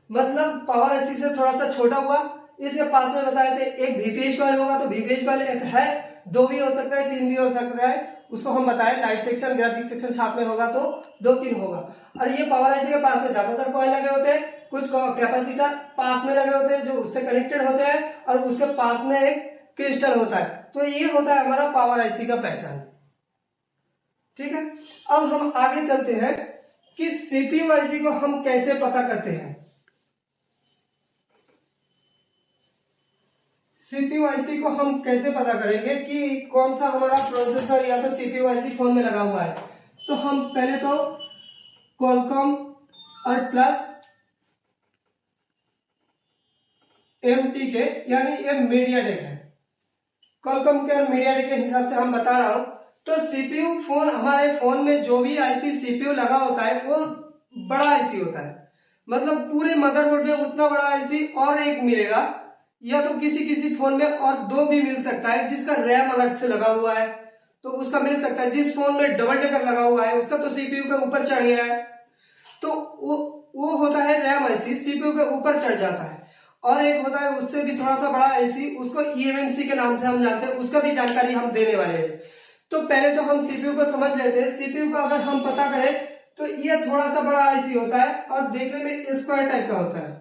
मतलब पावर आईसी से थोड़ा सा छोटा हुआ। इसके पास में बताए थे एक वीपीएच कॉइल होगा, तो वीपीएच कॉइल एक है, 2 भी हो सकता है, 3 भी हो सकता है, उसको हम बताएं। लाइट सेक्शन ग्राफिक सेक्शन साथ में होगा तो 2-3 होगा। और ये पावर आईसी के पास में ज्यादातर कॉइल लगे होते हैं, कुछ कैपेसिटर पास में लगे होते हैं जो उससे कनेक्टेड होते हैं, और उसके पास में एक क्रिस्टल होता है। तो ये होता है हमारा पावर आईसी का पहचान। ठीक है, अब हम आगे चलते हैं कि सीपीयू आईसी को हम कैसे पता करते हैं। सीपीयू आईसी को हम कैसे पता करेंगे कि कौन सा हमारा प्रोसेसर या तो सीपीयू आईसी फोन में लगा हुआ है। तो हम पहले तो क्वालकॉम और प्लस एमटी के, यानी ये मीडियाटेक है, क्वालकॉम के और मीडियाटेक के हिसाब से हम बता रहा हूं। तो सीपीयू फोन, हमारे फोन में जो भी आईसी सीपीयू लगा होता है वो बड़ा आईसी होता है, मतलब पूरे मदरबोर्ड में उतना बड़ा आईसी और एक मिलेगा, या तो किसी किसी फोन में और 2 भी मिल सकता है। जिसका रैम अलग से लगा हुआ है तो उसका मिल सकता है। जिस फोन में डबल डेकर लगा हुआ है उसका तो सीपीयू के ऊपर चढ़ गया है, तो वो होता है रैम आईसी, सीपीयू के ऊपर चढ़ जाता है। और एक होता है उससे भी थोड़ा सा बड़ा आईसी, उसको ईएमसी के नाम से हम जानते हैं, उसका भी जानकारी हम देने वाले हैं। तो पहले तो हम सीपीयू को समझ लेते हैं। सीपीयू को अगर हम पता करें तो ये थोड़ा सा बड़ा आईसी होता है और देखने में स्क्वायर टाइप का होता है,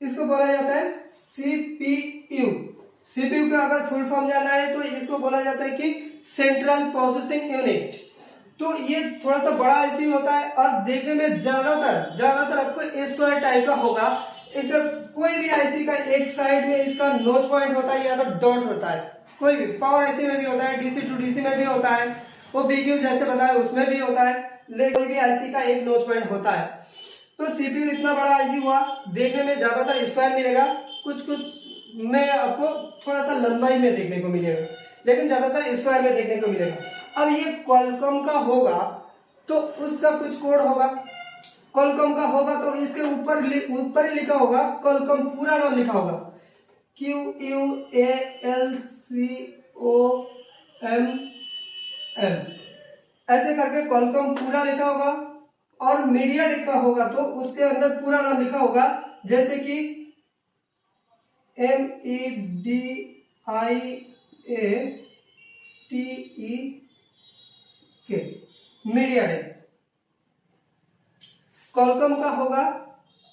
इसको बोला जाता है सीपीयू। सीपीयू का अगर फुल फॉर्म जानना है तो इसको बोला जाता है कि सेंट्रल प्रोसेसिंग यूनिट। तो ये थोड़ा सा बड़ा आईसी होता है और देखने में ज्यादातर आपको स्क्वायर टाइप का होगा। एक कोई भी आईसी का एक साइड में इसका नोच पॉइंट होता है या तो डॉट होता है। कोई भी पावर आईसी में भी होता है, डीसी टू डीसी में भी होता है, वो बीक्यू जैसे बताया उसमें भी होता है, लेकिन कोई भी आईसी का एक नोच पॉइंट होता है। तो सीपीयू इतना बड़ा आईसी हुआ, देखने में ज्यादातर स्क्वायर मिलेगा, कुछ में आपको थोड़ा सा लंबाई में देखने को मिलेगा, लेकिन ज्यादातर स्क्वायर में देखने को मिलेगा। अब ये क्वालकॉम का होगा तो उसका कुछ कोड होगा, क्वालकॉम का होगा तो इसके ऊपर ही लिखा होगा, क्वालकॉम पूरा नाम लिखा होगा, QUALCOMM, ऐसे करके क्वालकॉम पूरा लिखा होगा। और मीडियाटेक का होगा तो उसके अंदर पूरा नाम लिखा होगा, जैसे कि MEDIATEK, मीडियाटेक क्वालकॉम का होगा।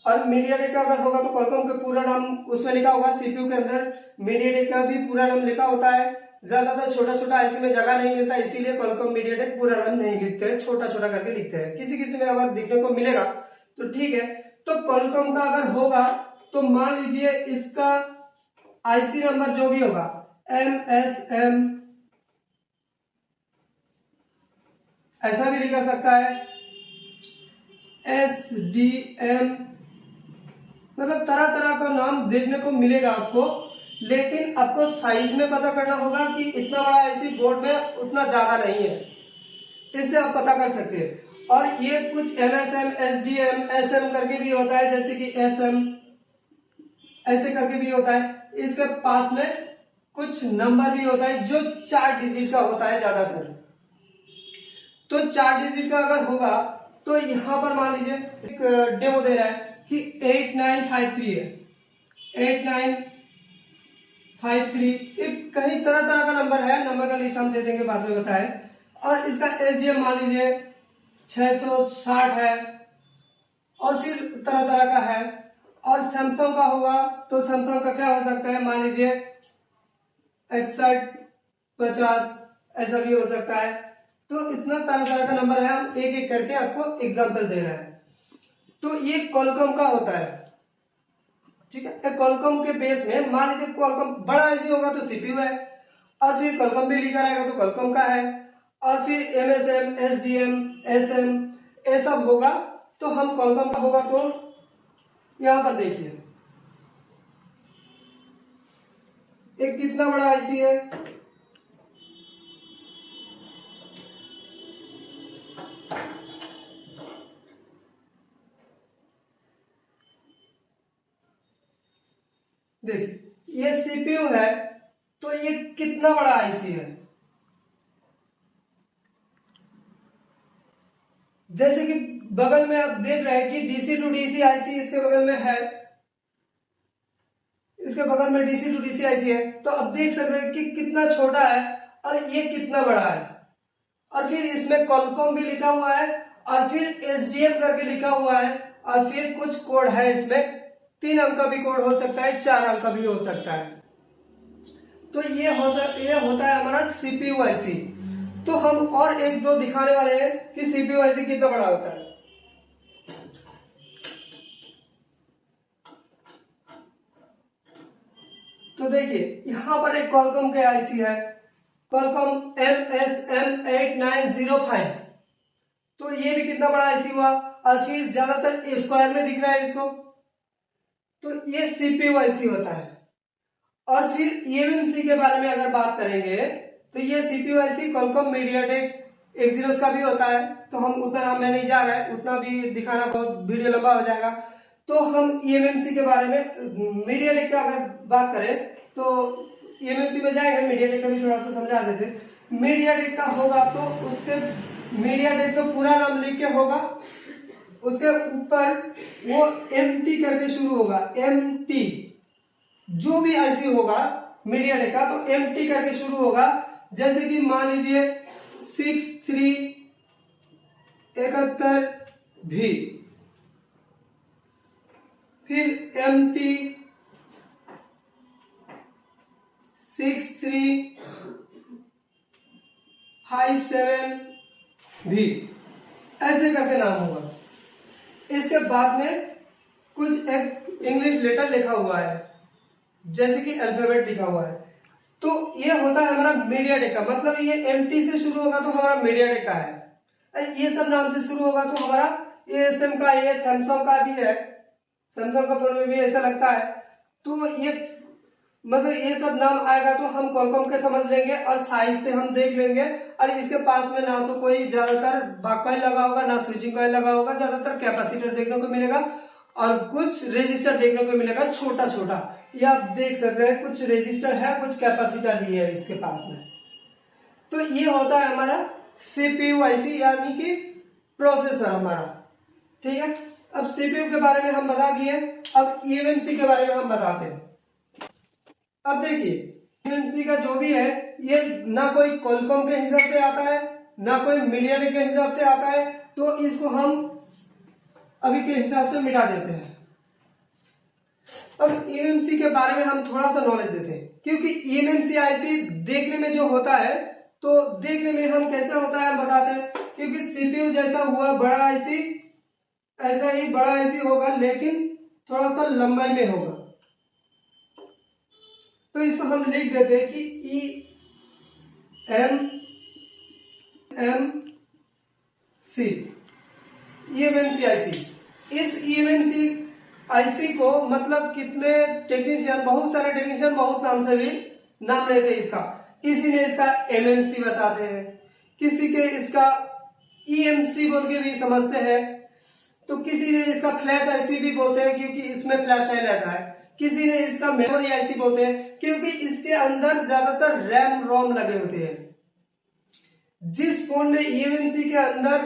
और मीडियाटेक का अगर होगा तो क्वालकॉम का पूरा नाम उसमें लिखा होगा। सीपीयू के अंदर मीडियाटेक का भी पूरा नाम लिखा होता है। ज्यादातर छोटा छोटा आईसी में जगह नहीं मिलता, इसीलिए क्वालकॉम मीडियाटेक पूरा नाम नहीं लिखते हैं, छोटा छोटा करके लिखते हैं। किसी किसी में अगर दिखने को मिलेगा तो ठीक है। तो क्वालकॉम का अगर होगा तो मान लीजिए इसका आईसी नंबर जो भी होगा MSM ऐसा भी लिखा सकता है, SDM, मतलब तरह तरह का नाम देखने को मिलेगा आपको। लेकिन आपको साइज में पता करना होगा कि इतना बड़ा आईसी बोर्ड में उतना ज्यादा नहीं है, इससे आप पता कर सकते हैं। और ये कुछ MSM, SDM, SM करके भी होता है, जैसे कि SM ऐसे करके भी होता है। इसके पास में कुछ नंबर भी होता है जो 4 डिजिट का होता है ज्यादातर। तो 4 डिजिट का अगर होगा तो यहां पर मान लीजिए एक डेमो दे रहा है कि 8953 है, 8953, एक कई तरह तरह का नंबर है, नंबर का लिस्ट हम दे देंगे बाद में बताएं। और इसका SDM मान लीजिए 660 है, और फिर तरह तरह का है। और सैमसंग का होगा तो सैमसंग का क्या हो सकता है, मान लीजिए 6150 ऐसा भी हो सकता है। तो इतना तरह तरह का नंबर है, हम एक एक करके आपको एग्जांपल दे रहे हैं। तो ये क्वालकॉम का होता है, ठीक है। क्वालकॉम के बेस में मान लीजिए क्वालकॉम बड़ा आईसी होगा तो सीपीयू है, और फिर क्वालकॉम भी लिखा रहेगा तो क्वालकॉम का है, और फिर MSM, SDM, SM ये सब होगा। तो हम क्वालकॉम का होगा तो यहां पर देखिए एक कितना बड़ा आईसी है, देखिए ये सीपीयू है तो ये कितना बड़ा आईसी है। जैसे कि बगल में आप देख रहे हैं कि डीसी टू डीसी आईसी इसके बगल में है, इसके बगल में डीसी टू डीसी आईसी है। तो अब देख सकते हैं कि कितना छोटा है और ये कितना बड़ा है। और फिर इसमें क्वालकॉम भी लिखा हुआ है, और फिर SDM करके लिखा हुआ है, और फिर कुछ कोड है इसमें, 3 अंक का भी कोड हो सकता है, 4 अंक का भी हो सकता है। तो ये होता है हमारा सीपीयू आईसी। तो हम और एक दो दिखाने वाले हैं कि सीपीयू आईसी कितना बड़ा होता है। तो देखिए यहां पर एक क्वालकॉम के आईसी है, क्वालकॉम MSM8905। तो ये भी कितना बड़ा आईसी हुआ, और फिर ज्यादातर स्क्वायर में दिख रहा है इसको। तो ये सीपीयू आईसी होता है। और फिर eMMC के बारे में अगर बात करेंगे तो ये CPU IC Qualcomm MediaTek Exynos का भी होता है। तो हम उतना नाम में नहीं जा रहे हैं, उतना भी दिखाना बहुत वीडियो लंबा हो जाएगा। तो हम eMMC के बारे में मीडियाटेक का अगर बात करें तो eMMC में जाएंगे, मीडियाटेक का भी थोड़ा सा समझा देते। मीडियाटेक का होगा तो उसके मीडियाटेक तो पूरा नाम लिख के होगा, उसके ऊपर वो MT करके शुरू होगा, MT। जो भी आईसी होगा मीडियाटेक का तो MT करके शुरू होगा। जैसे कि मान लीजिए 6371V, फिर MT 6357 भी, ऐसे करके नाम होगा। इसके बाद में कुछ एक इंग्लिश लेटर लिखा हुआ है, जैसे कि अल्फाबेट लिखा हुआ है। तो ये होता है हमारा मीडियाटेक का, मतलब ये एमटी से शुरू होगा तो हमारा मीडियाटेक का है। ये सब नाम से शुरू होगा तो हमारा एएसएम का, ये सैमसंग का भी है, सैमसंग का फोन में भी ऐसा लगता है। तो ये मतलब ये सब नाम आएगा तो हम कॉलकॉम के समझ लेंगे और साइज से हम देख लेंगे। और इसके पास में ना तो कोई ज्यादातर भाग कॉइल लगा होगा, ना स्विचिंग कॉइल लगा होगा, ज्यादातर कैपेसिटर देखने को मिलेगा और कुछ रेजिस्टर देखने को मिलेगा छोटा छोटा। ये आप देख सकते हैं, कुछ रेजिस्टर है, कुछ कैपेसिटर भी है इसके पास में। तो ये होता है हमारा सीपीयू आईसी, यानी कि प्रोसेसर हमारा। ठीक है, अब सीपीयू के बारे में हम बता दिए, अब ईएमएमसी के बारे में हम बताते हैं। अब देखिए, ईएमएमसी का जो भी है, ये ना कोई क्वालकॉम के हिसाब से आता है, ना कोई मीडियाटेक के हिसाब से आता है, तो इसको हम अभी के हिसाब से मिटा देते हैं। अब ईएमएमसी के बारे में हम थोड़ा सा नॉलेज देते हैं, क्योंकि ईएमएमसी आईसी देखने में जो होता है, तो देखने में हम कैसा होता है हम बताते हैं। क्योंकि सीपीयू जैसा हुआ बड़ा आईसी, ऐसा ही बड़ा आईसी होगा, लेकिन थोड़ा सा लंबाई में होगा। तो इसको हम लिख देते हैं कि ईएमएमसी, ईएमएमसी आईसी। इस ईएमएमसी आईसी को मतलब कितने टेक्नीशियन, बहुत सारे टेक्नीशियन बहुत नाम से भी नाम लेते हैं इसका। किसी ने इसका एमएमसी बताते हैं, किसी के इसका ईएमसी बोल के भी समझते हैं, तो किसी ने इसका फ्लैश आईसी भी बोलते हैं क्योंकि इसमें फ्लैश नहीं रहता है, किसी ने इसका मेमोरी आईसी बोलते हैं क्योंकि इसके अंदर ज्यादातर रैम रोम लगे होते हैं। जिस फोन में ईएमएमसी के अंदर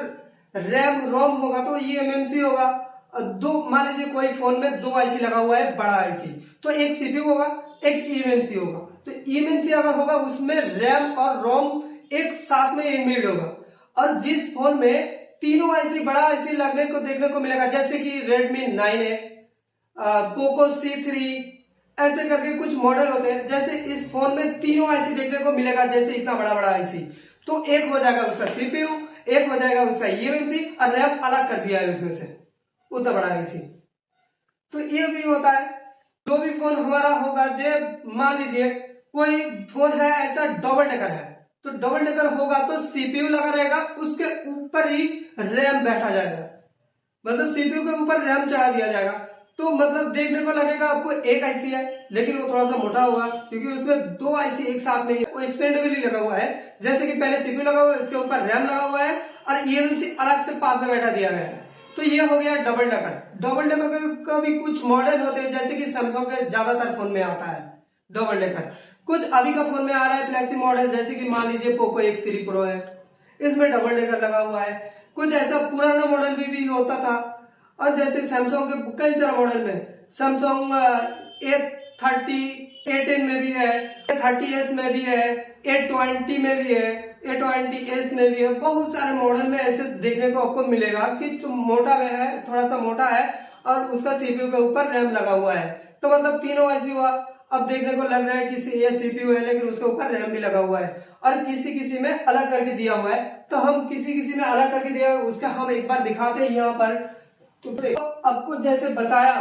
रैम रोम होगा तो ईएमएमसी होगा। दो, मान लीजिए कोई फोन में दो आईसी लगा हुआ है, बड़ा आईसी, तो एक सीपीयू होगा, एक ईएमएमसी होगा। तो ईएमएमसी अगर होगा उसमें रैम और रोम एक साथ में इनबिल्ड होगा। और जिस फोन में तीनों आईसी, बड़ा आईसी लगने को देखने को मिलेगा, जैसे कि Redmi 9 है, पोको C3, ऐसे करके कुछ मॉडल होते हैं, जैसे इस फोन में तीनों आईसी देखने को मिलेगा, जैसे इतना बड़ा बड़ा आईसी। तो एक हो जाएगा उसका सीपीयू, एक हो जाएगा उसका ईएमएमसी, और रैम अलग कर दिया है उसमें से, उतना बड़ा आईसी। तो ये भी होता है। जो भी फोन हमारा होगा, जो मान लीजिए कोई फोन है ऐसा डबल डेकर है, तो डबल डेकर होगा तो सीपीयू लगा रहेगा, उसके ऊपर ही रैम बैठा जाएगा, मतलब सीपीयू के ऊपर रैम चढ़ा दिया जाएगा। तो मतलब देखने को लगेगा आपको एक आईसी है, लेकिन वो थोड़ा सा मोटा होगा क्योंकि उसमें दो आईसी एक साथ में वो एक्सपेंडेबली लगा हुआ है। जैसे कि पहले सीपीयू लगा हुआ है, इसके ऊपर रैम लगा हुआ है और ईएमएमसी अलग से पास में बैठा दिया गया है। तो ये हो गया डबल डेकर। डबल डेकर का भी कुछ मॉडल होते हैं, जैसे कि सैमसंग के ज्यादातर फोन में आता है डबल डेकर। कुछ अभी का फोन में आ रहा है फ्लैक्सी मॉडल, जैसे कि मान लीजिए पोको X सीरीज प्रो है, इसमें डबल डेकर लगा हुआ है। कुछ ऐसा पुराना मॉडल भी होता था, और जैसे सैमसंग के कई सारे मॉडल में, सैमसंग A30, A10 में भी है, A30s में भी है, A20 में भी है, A20s में भी है। बहुत सारे मॉडल में ऐसे देखने को आपको मिलेगा कि जो मोटा में है, थोड़ा सा मोटा है, और उसका सीपीयू के ऊपर रैम लगा हुआ है। तो मतलब तीनों आईसी हुआ। अब देखने को लग रहा है कि ये सीपीयू है, लेकिन उसके ऊपर रैम भी लगा हुआ है, और किसी किसी में अलग करके दिया हुआ है। तो हम किसी किसी में अलग करके दिया हुआ है, उसका हम एक बार दिखाते हैं यहाँ पर। तो देखो, आपको जैसे बताया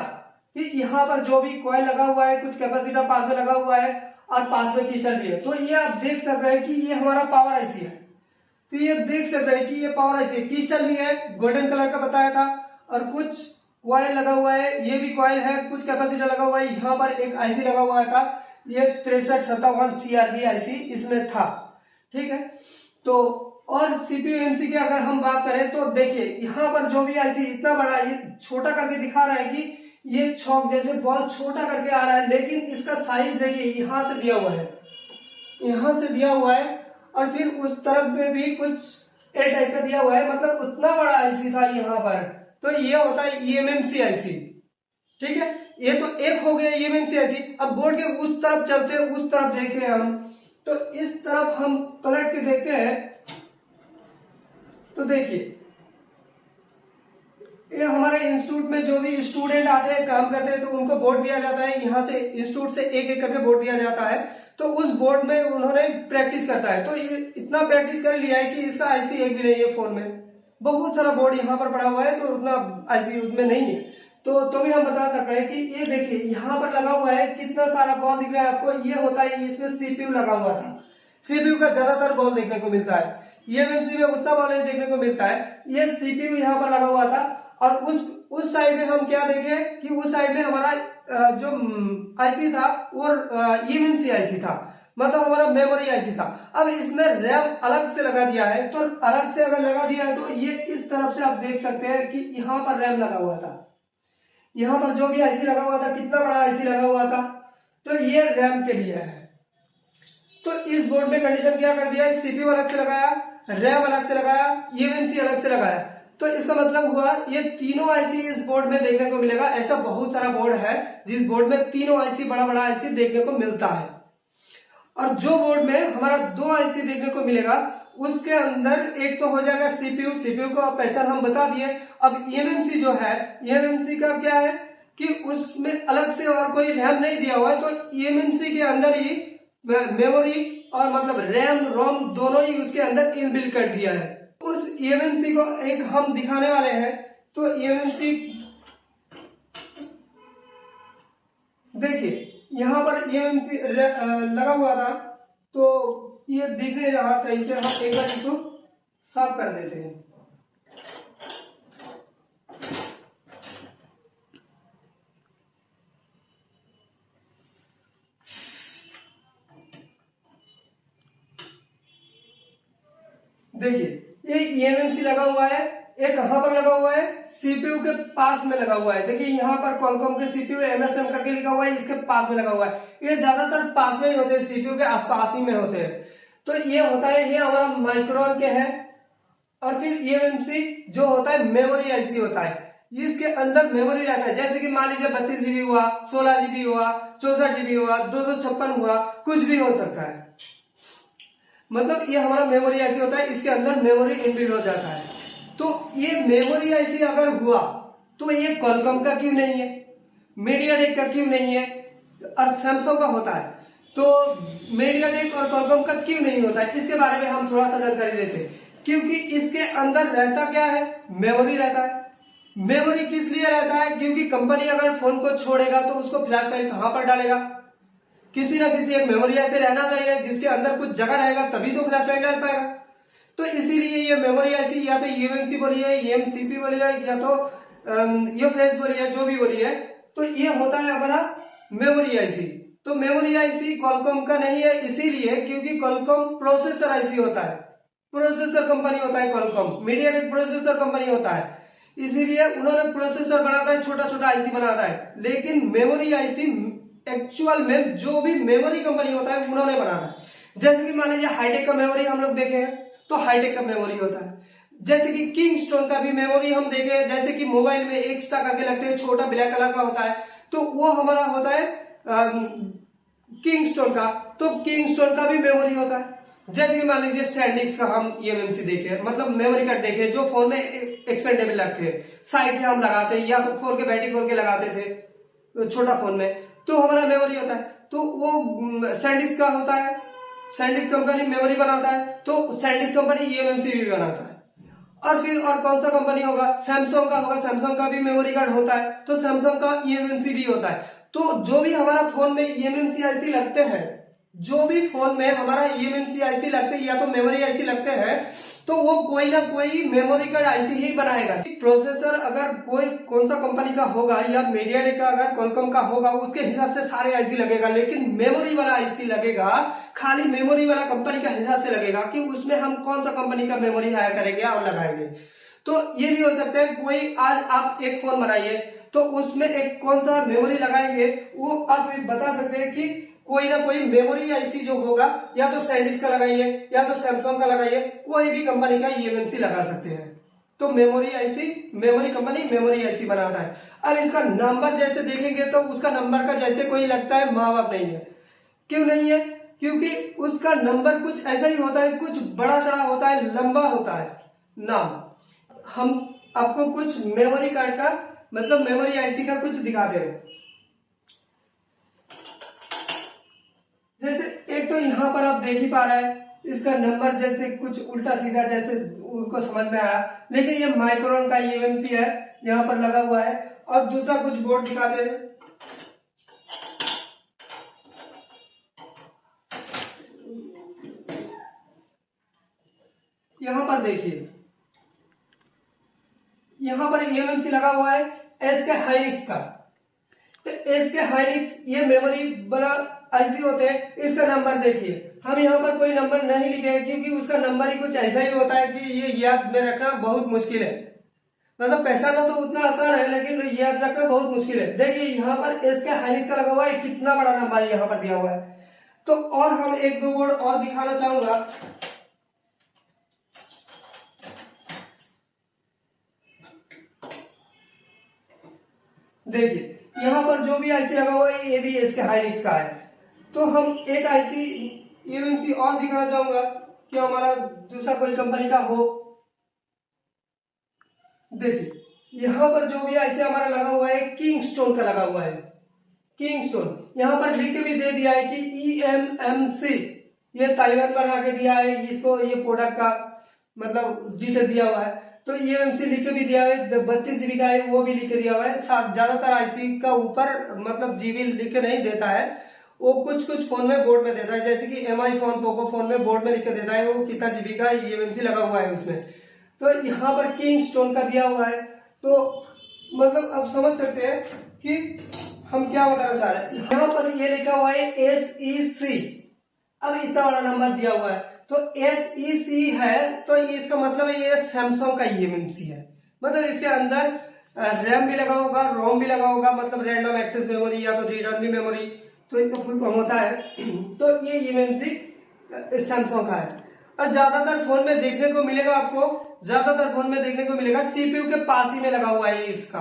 कि यहाँ पर जो भी कॉइल लगा हुआ है, कुछ कैपेसिटर पास में लगा हुआ है, और पास में क्रिस्टल भी है। तो ये आप देख सक रहे हैं कि ये हमारा पावर आईसी है। तो ये देख सक रहे हैं कि ये पावर आईसी है, क्रिस्टल भी है, गोल्डन कलर का बताया था, और कुछ कॉइल लगा हुआ है, ये भी कॉइल है, कुछ कैपेसिटर लगा हुआ है। यहाँ पर एक आईसी लगा हुआ था, ये 6357 CRB आईसी इसमें था। ठीक है, तो और सीपीयू एमसी की अगर हम बात करें तो देखिए, यहाँ पर जो भी आईसी इतना बड़ा, ये छोटा करके दिखा रहा है कि ये छौक जैसे बहुत छोटा करके आ रहा है, लेकिन इसका साइज देखिए, यहाँ से दिया हुआ है, यहाँ से दिया हुआ है, और फिर उस तरफ में भी कुछ ए टाइप का दिया हुआ है, मतलब उतना बड़ा आईसी था यहाँ पर। तो ये होता है ईएमएमसी आईसी। ठीक है, ये तो एक हो गया ईएमएमसी आईसी। अब बोर्ड के उस तरफ चलते हैं, उस तरफ देखते हैं हम, तो इस तरफ हम पलट के देखते हैं। तो देखिए, ये हमारे इंस्टीट्यूट में जो भी स्टूडेंट आते हैं, काम करते हैं, तो उनको बोर्ड दिया जाता है। यहाँ से इंस्टीट्यूट से एक एक करके बोर्ड दिया जाता है। तो उस बोर्ड में उन्होंने प्रैक्टिस करता है, तो ये इतना प्रैक्टिस कर लिया है कि इसका आईसी एक भी नहीं है फोन में। बहुत सारा बोर्ड यहाँ पर पड़ा हुआ है, तो उतना आईसी उसमें नहीं है। तो भी हम बता सकते हैं कि ये देखिए यहाँ पर लगा हुआ है, कितना सारा बॉल दिख रहा है आपको, ये होता है, इसमें सीपीयू लगा हुआ था। सीपीयू का ज्यादातर बॉल देखने को मिलता है, ईएमएमसी में उतना बॉल नहीं देखने को मिलता है। ये सीपीयू यहाँ पर लगा हुआ था, और उस साइड में हम क्या देखे कि उस साइड में हमारा जो आईसी था वो ईएमएमसी आईसी था, मतलब हमारा मेमोरी आईसी था। अब इसमें रैम अलग से लगा दिया है, तो अलग से अगर लगा दिया है तो ये इस तरफ से आप देख सकते हैं कि यहाँ पर रैम लगा हुआ था। यहाँ पर जो भी आईसी लगा हुआ था, कितना बड़ा आईसी लगा हुआ था, तो ये रैम के लिए है। तो इस बोर्ड में कंडीशन क्या कर दिया, सीपीयू अलग से लगाया, रैम अलग से लगाया, ईएमएमसी अलग से लगाया। तो इसका मतलब हुआ ये तीनों आईसी इस बोर्ड में देखने को मिलेगा। ऐसा बहुत सारा बोर्ड है जिस बोर्ड में तीनों आईसी, बड़ा बड़ा आईसी देखने को मिलता है। और जो बोर्ड में हमारा 2 आईसी देखने को मिलेगा, उसके अंदर एक तो हो जाएगा सीपीयू, सीपीयू को पहचान हम बता दिए। अब ईएमएमसी जो है, ईएमएमसी का क्या है कि उसमें अलग से और कोई रैम नहीं दिया हुआ है, तो ईएमएमसी के अंदर ही मेमोरी और मतलब रैम रोम दोनों ही उसके अंदर इनबिल्ट कर दिया है। उस ईएमएमसी को एक हम दिखाने वाले हैं। तो ईएमएमसी देखिए यहाँ पर ईएमएमसी लगा हुआ था, तो ये दिख नहीं रहा सही से, हम एक बार इसको साफ कर देते हैं। देखिए ये ईएमएमसी लगा हुआ है, एक कहां पर लगा हुआ है, सीपीयू के पास में लगा हुआ है। देखिए यहाँ पर कॉलकॉम के सीपीयू एमएसएम करके लिखा हुआ है, इसके पास में लगा हुआ है। ये ज्यादातर पास में ही होते हैं, सीपीयू के आसपास ही में होते हैं। तो ये होता है, ये हमारा माइक्रोन के है। और फिर ईएमएमसी जो होता है मेमोरी आईसी होता है, इसके अंदर मेमोरी रहता है। जैसे कि मान लीजिए 32 जीबी हुआ, 16 जीबी हुआ, 64 जीबी हुआ, 256 हुआ, कुछ भी हो सकता है। मतलब ये हमारा मेमोरी आईसी होता है, इसके अंदर मेमोरी इनबिल्ट हो जाता है। तो ये मेमोरी आईसी अगर हुआ तो ये क्वालकॉम का क्यों नहीं है, मीडियाटेक का क्यों नहीं है, और सैमसंग का होता है। तो मीडियाटेक और क्वालकॉम का क्यों नहीं होता है, इसके बारे में हम थोड़ा सा जानकारी देते हैं। क्योंकि इसके अंदर रहता क्या है, मेमोरी रहता है। मेमोरी किस लिए रहता है, क्योंकि कंपनी अगर फोन को छोड़ेगा तो उसको फ्लैश फाइल कहां पर डालेगा, किसी ना किसी एक मेमोरी ऐसे रहना चाहिए जिसके अंदर कुछ जगह रहेगा, तभी तो फ्लैश फाइल डाल पाएगा। तो इसीलिए ये मेमोरी ऐसी, या तो ईएमएमसी बोलिए, ईएमसीपी बोलिए, या तो यूएफएस बोलिए, जो भी बोलिए, तो ये होता है हमारा मेमोरी आईसी। तो मेमोरी आईसी क्वालकॉम का नहीं है, इसीलिए क्योंकि क्वालकॉम प्रोसेसर आईसी होता है, प्रोसेसर कंपनी होता है क्वालकॉम, मीडियाटेक प्रोसेसर कंपनी होता है, इसीलिए उन्होंने प्रोसेसर बनाता है, छोटा छोटा आईसी बनाता है। लेकिन मेमोरी आईसी एक्चुअल में जो भी मेमोरी कंपनी होता है उन्होंने बनाना है। जैसे कि मान लीजिए हाईटेक का मेमोरी हम लोग देखे हैं, तो हाईटेक का मेमोरी होता है। जैसे कि किंगस्टोन का भी मेमोरी हम देखे, जैसे कि मोबाइल में एक्स्ट्रा करके लगते हैं, छोटा ब्लैक कलर का होता है, तो वो हमारा होता है किंगस्टोन का। तो किंगस्टोन का भी मेमोरी होता है। जैसे कि मान लीजिए सैंडिस्क का हम ईएमएमसी देखे, मतलब मेमोरी कार्ड देखे, जो फोन में एक्सपेंडेबल लगते हैं, साइड से हम लगाते हैं, या तो खोल के बैटरी खोल के लगाते थे छोटा फोन में, तो हमारा मेमोरी होता है। तो वो सैंडिस्क का होता है, सैंडिस्क कंपनी मेमोरी बनाता है, तो सैंडिस्क कंपनी ईएमएमसी भी बनाता है। और फिर और कौन सा कंपनी होगा, सैमसंग का होगा, सैमसंग का भी मेमोरी कार्ड होता है, तो सैमसंग का ईएमएमसी भी होता है। तो जो भी हमारा फोन में ईएमएमसी आईसी लगते हैं, जो भी फोन में हमारा ईएमएमसी आईसी लगते हैं या तो मेमोरी आईसी लगते हैं, तो वो कोई ना कोई मेमोरी कार्ड आईसी ही बनाएगा। प्रोसेसर अगर कोई कौन सा कंपनी का होगा या मीडियाटेक का अगर क्वालकॉम का होगा, उसके हिसाब से सारे आईसी लगेगा। लेकिन मेमोरी वाला आईसी लगेगा खाली मेमोरी वाला कंपनी का हिसाब से लगेगा कि उसमें हम कौन सा कंपनी का मेमोरी हायर करेंगे और लगाएंगे। तो ये भी हो सकता है, कोई आज आप एक फोन बनाइए तो उसमें एक कौन सा मेमोरी लगाएंगे, वो आप बता सकते हैं कि कोई ना कोई मेमोरी आईसी जो होगा, या तो सैंडिस्क का लगाइए या तो सैमसंग का लगाइए, कोई भी कंपनी का ईएमएमसी लगा सकते हैं। तो memory IC, memory company memory IC बनाता है। अब इसका नंबर जैसे देखेंगे तो उसका नंबर का जैसे कोई लगता है माँ बाप नहीं है। क्यों नहीं है, क्योंकि उसका नंबर कुछ ऐसा ही होता है, कुछ बड़ा चढ़ा होता है, लंबा होता है नाम। हम आपको कुछ मेमोरी कार्ड का मतलब मेमोरी आईसी का कुछ दिखाते हैं। जैसे एक तो यहाँ पर आप देख ही पा रहे हैं इसका नंबर जैसे कुछ उल्टा सीधा जैसे उनको समझ में आया, लेकिन ये माइक्रोन का ईएमसी है यहाँ पर लगा हुआ है। और दूसरा कुछ बोर्ड दिखाते हैं। यहाँ पर देखिए, यहाँ पर ईएमसी लगा हुआ है एसके हाइनिक्स का। तो एसके हाइनिक्स ये मेमोरी वाला आईसी होते हैं। इसका नंबर देखिए, हम यहाँ पर कोई नंबर नहीं लिखे क्योंकि उसका नंबर ही कुछ ऐसा ही होता है कि ये याद में रखना बहुत मुश्किल है। मतलब पहचाना तो उतना आसान है लेकिन याद रखना बहुत मुश्किल है। देखिए यहाँ पर एसके हाइनिक्स का लगा हुआ है, कितना बड़ा नंबर यहाँ पर दिया हुआ है। तो और हम एक दो बोर्ड और दिखाना चाहूंगा। देखिए यहाँ पर जो भी आईसी लगा हुआ है ये भी एसके हाइनिक्स का है। तो हम एक आईसी ईएमसी और दिखाना चाहूंगा कि हमारा दूसरा कोई कंपनी का हो। देखिए यहाँ पर जो भी आईसी हमारा लगा हुआ है किंगस्टोन का लगा हुआ है। किंगस्टोन यहाँ पर लिख के भी दे दिया है कि ईएमएमसी, ये ताइवान बना के दिया है इसको, ये प्रोडक्ट का मतलब डिटेल दिया हुआ है। तो ईएमसी लिख के भी दिया है, 32 GB का है वो भी लिख के दिया हुआ है। ज्यादातर आईसी का ऊपर मतलब जीबी लिख के नहीं देता है, वो कुछ कुछ फोन में बोर्ड में देता है। जैसे कि एमआई फोन, पोको फोन में बोर्ड में लिख के देता है वो कितना जीबी का ईएमसी लगा हुआ है उसमें। तो यहाँ पर किंगस्टोन का दिया हुआ है। तो मतलब आप समझ सकते हैं कि हम क्या बताना चाह रहे हैं। यहाँ पर ये लिखा हुआ है SEC, अब इतना बड़ा नंबर दिया हुआ है तो SEC है, तो इसका मतलब है ये सैमसंग का ईएमसी है। मतलब इसके अंदर रैम भी लगा होगा, रोम भी लगा होगा, मतलब रैंडम एक्सेस मेमोरी या तो रीड ओनली मेमोरी, तो इसका फुल फॉर्म होता है। तो ये ईएमसी सैमसंग का है। और ज्यादातर फोन में देखने को मिलेगा आपको, ज्यादातर फोन में देखने को मिलेगा सीपीयू के पास ही में लगा हुआ है इसका,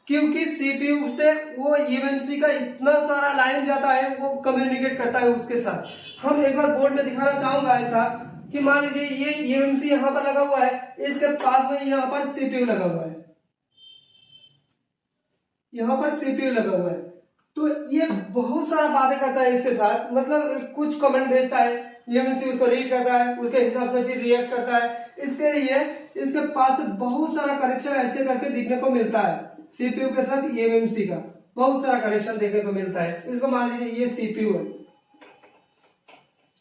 क्योंकि सीपीयू से वो ईएमसी का इतना सारा लाइन जाता है, वो कम्युनिकेट करता है उसके साथ। हम एक बार बोर्ड में दिखाना चाहूंगा ऐसा कि मान लीजिए ये ईएमसी यहाँ पर लगा हुआ है, इसके पास में यहाँ पर सीपीयू लगा हुआ है, यहाँ पर सीपीयू लगा हुआ है। तो ये बहुत सारा बातें करता है इसके साथ, मतलब कुछ कमेंट भेजता है, ईएमसी उसको रीड करता है, उसके हिसाब से फिर रिएक्ट करता है। इसके लिए इसके पास बहुत सारा कनेक्शन ऐसे करके दिखने को मिलता है। सीपीयू के साथ ईएमसी का बहुत सारा कनेक्शन देखने को मिलता है। इसको मान लीजिए ये सीपीयू है,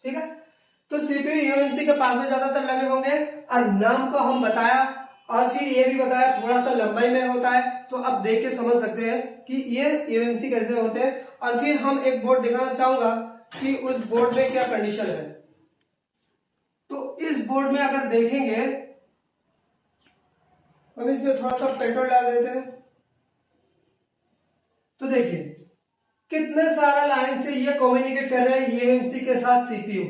ठीक है। तो सीपीयू ईएमसी के पास में ज्यादातर लगे होंगे। और नाम को हम बताया और फिर ये भी बताया थोड़ा सा लंबाई में होता है, तो आप देख के समझ सकते हैं कि ये ईएमसी कैसे होते हैं। और फिर हम एक बोर्ड दिखाना चाहूंगा कि उस बोर्ड में क्या कंडीशन है। तो इस बोर्ड में अगर देखेंगे, हम इसमें थोड़ा सा पेट्रोल डाल देते हैं, तो देखिए कितने सारा लाइन से ये कम्युनिकेट कर रहे हैं ईएमसी के साथ सीपीयू,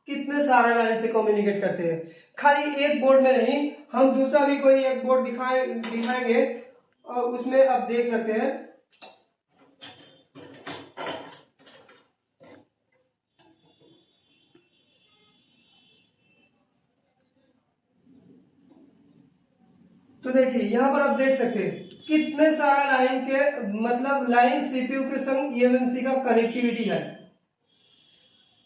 कितने सारा लाइन से कम्युनिकेट करते हैं। खाली एक बोर्ड में नहीं, हम दूसरा भी कोई एक बोर्ड दिखाएंगे और उसमें आप देख सकते हैं। तो देखिए यहाँ पर आप देख सकते हैं कितने सारा लाइन के मतलब लाइन सीपीयू के संग ईएमसी का कनेक्टिविटी है।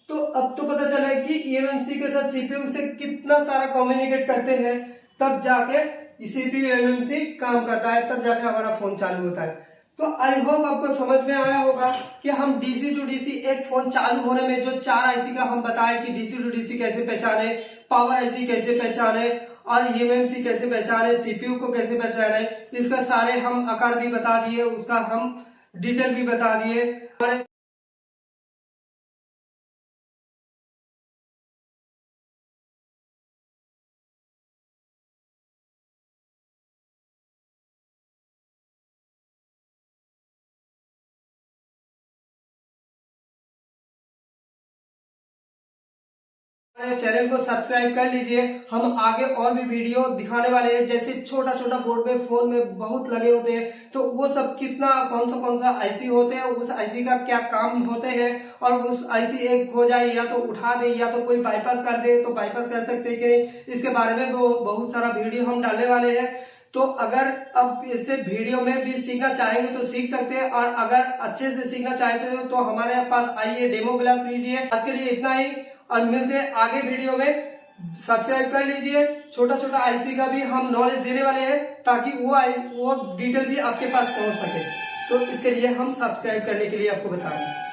तो अब तो पता चला है कि ईएमसी के साथ सीपीयू से कितना सारा कम्युनिकेट करते हैं, तब जाके सीपीयू ईएमसी काम करता है, तब जाके हमारा फोन चालू होता है। तो आई होप आपको समझ में आया होगा कि हम डीसी टू डीसी एक फोन चालू होने में जो 4 आईसी का हम बताए कि डीसी टू डीसी कैसे पहचाने, पावर आईसी कैसे पहचाने और ईएमसी कैसे पहचाने, सीपीयू को कैसे पहचाने, इसका सारे हम आकार भी बता दिए, उसका हम डिटेल भी बता दिए। चैनल को सब्सक्राइब कर लीजिए। हम आगे और भी वीडियो दिखाने वाले हैं, जैसे छोटा छोटा बोर्ड में फोन में बहुत लगे होते हैं, तो वो सब कितना कौन सा आईसी होते हैं, उस आईसी का क्या काम होते हैं, और उस आईसी एक खो जाए या तो उठा दे या तो कोई बाईपास कर दे तो बाईपास कर सकते हैं कि नहीं, इसके बारे में वो बहुत सारा वीडियो हम डालने वाले हैं। तो अगर अब इसे वीडियो में भी सीखना चाहेंगे तो सीख सकते हैं, और अगर अच्छे से सीखना चाहते हो तो हमारे पास आइए, डेमो क्लास लीजिए। आज के लिए इतना ही, और मिलते हैं आगे वीडियो में। सब्सक्राइब कर लीजिए। छोटा छोटा आईसी का भी हम नॉलेज देने वाले हैं, ताकि वो डिटेल भी आपके पास पहुंच सके। तो इसके लिए हम सब्सक्राइब करने के लिए आपको बता रहे हैं।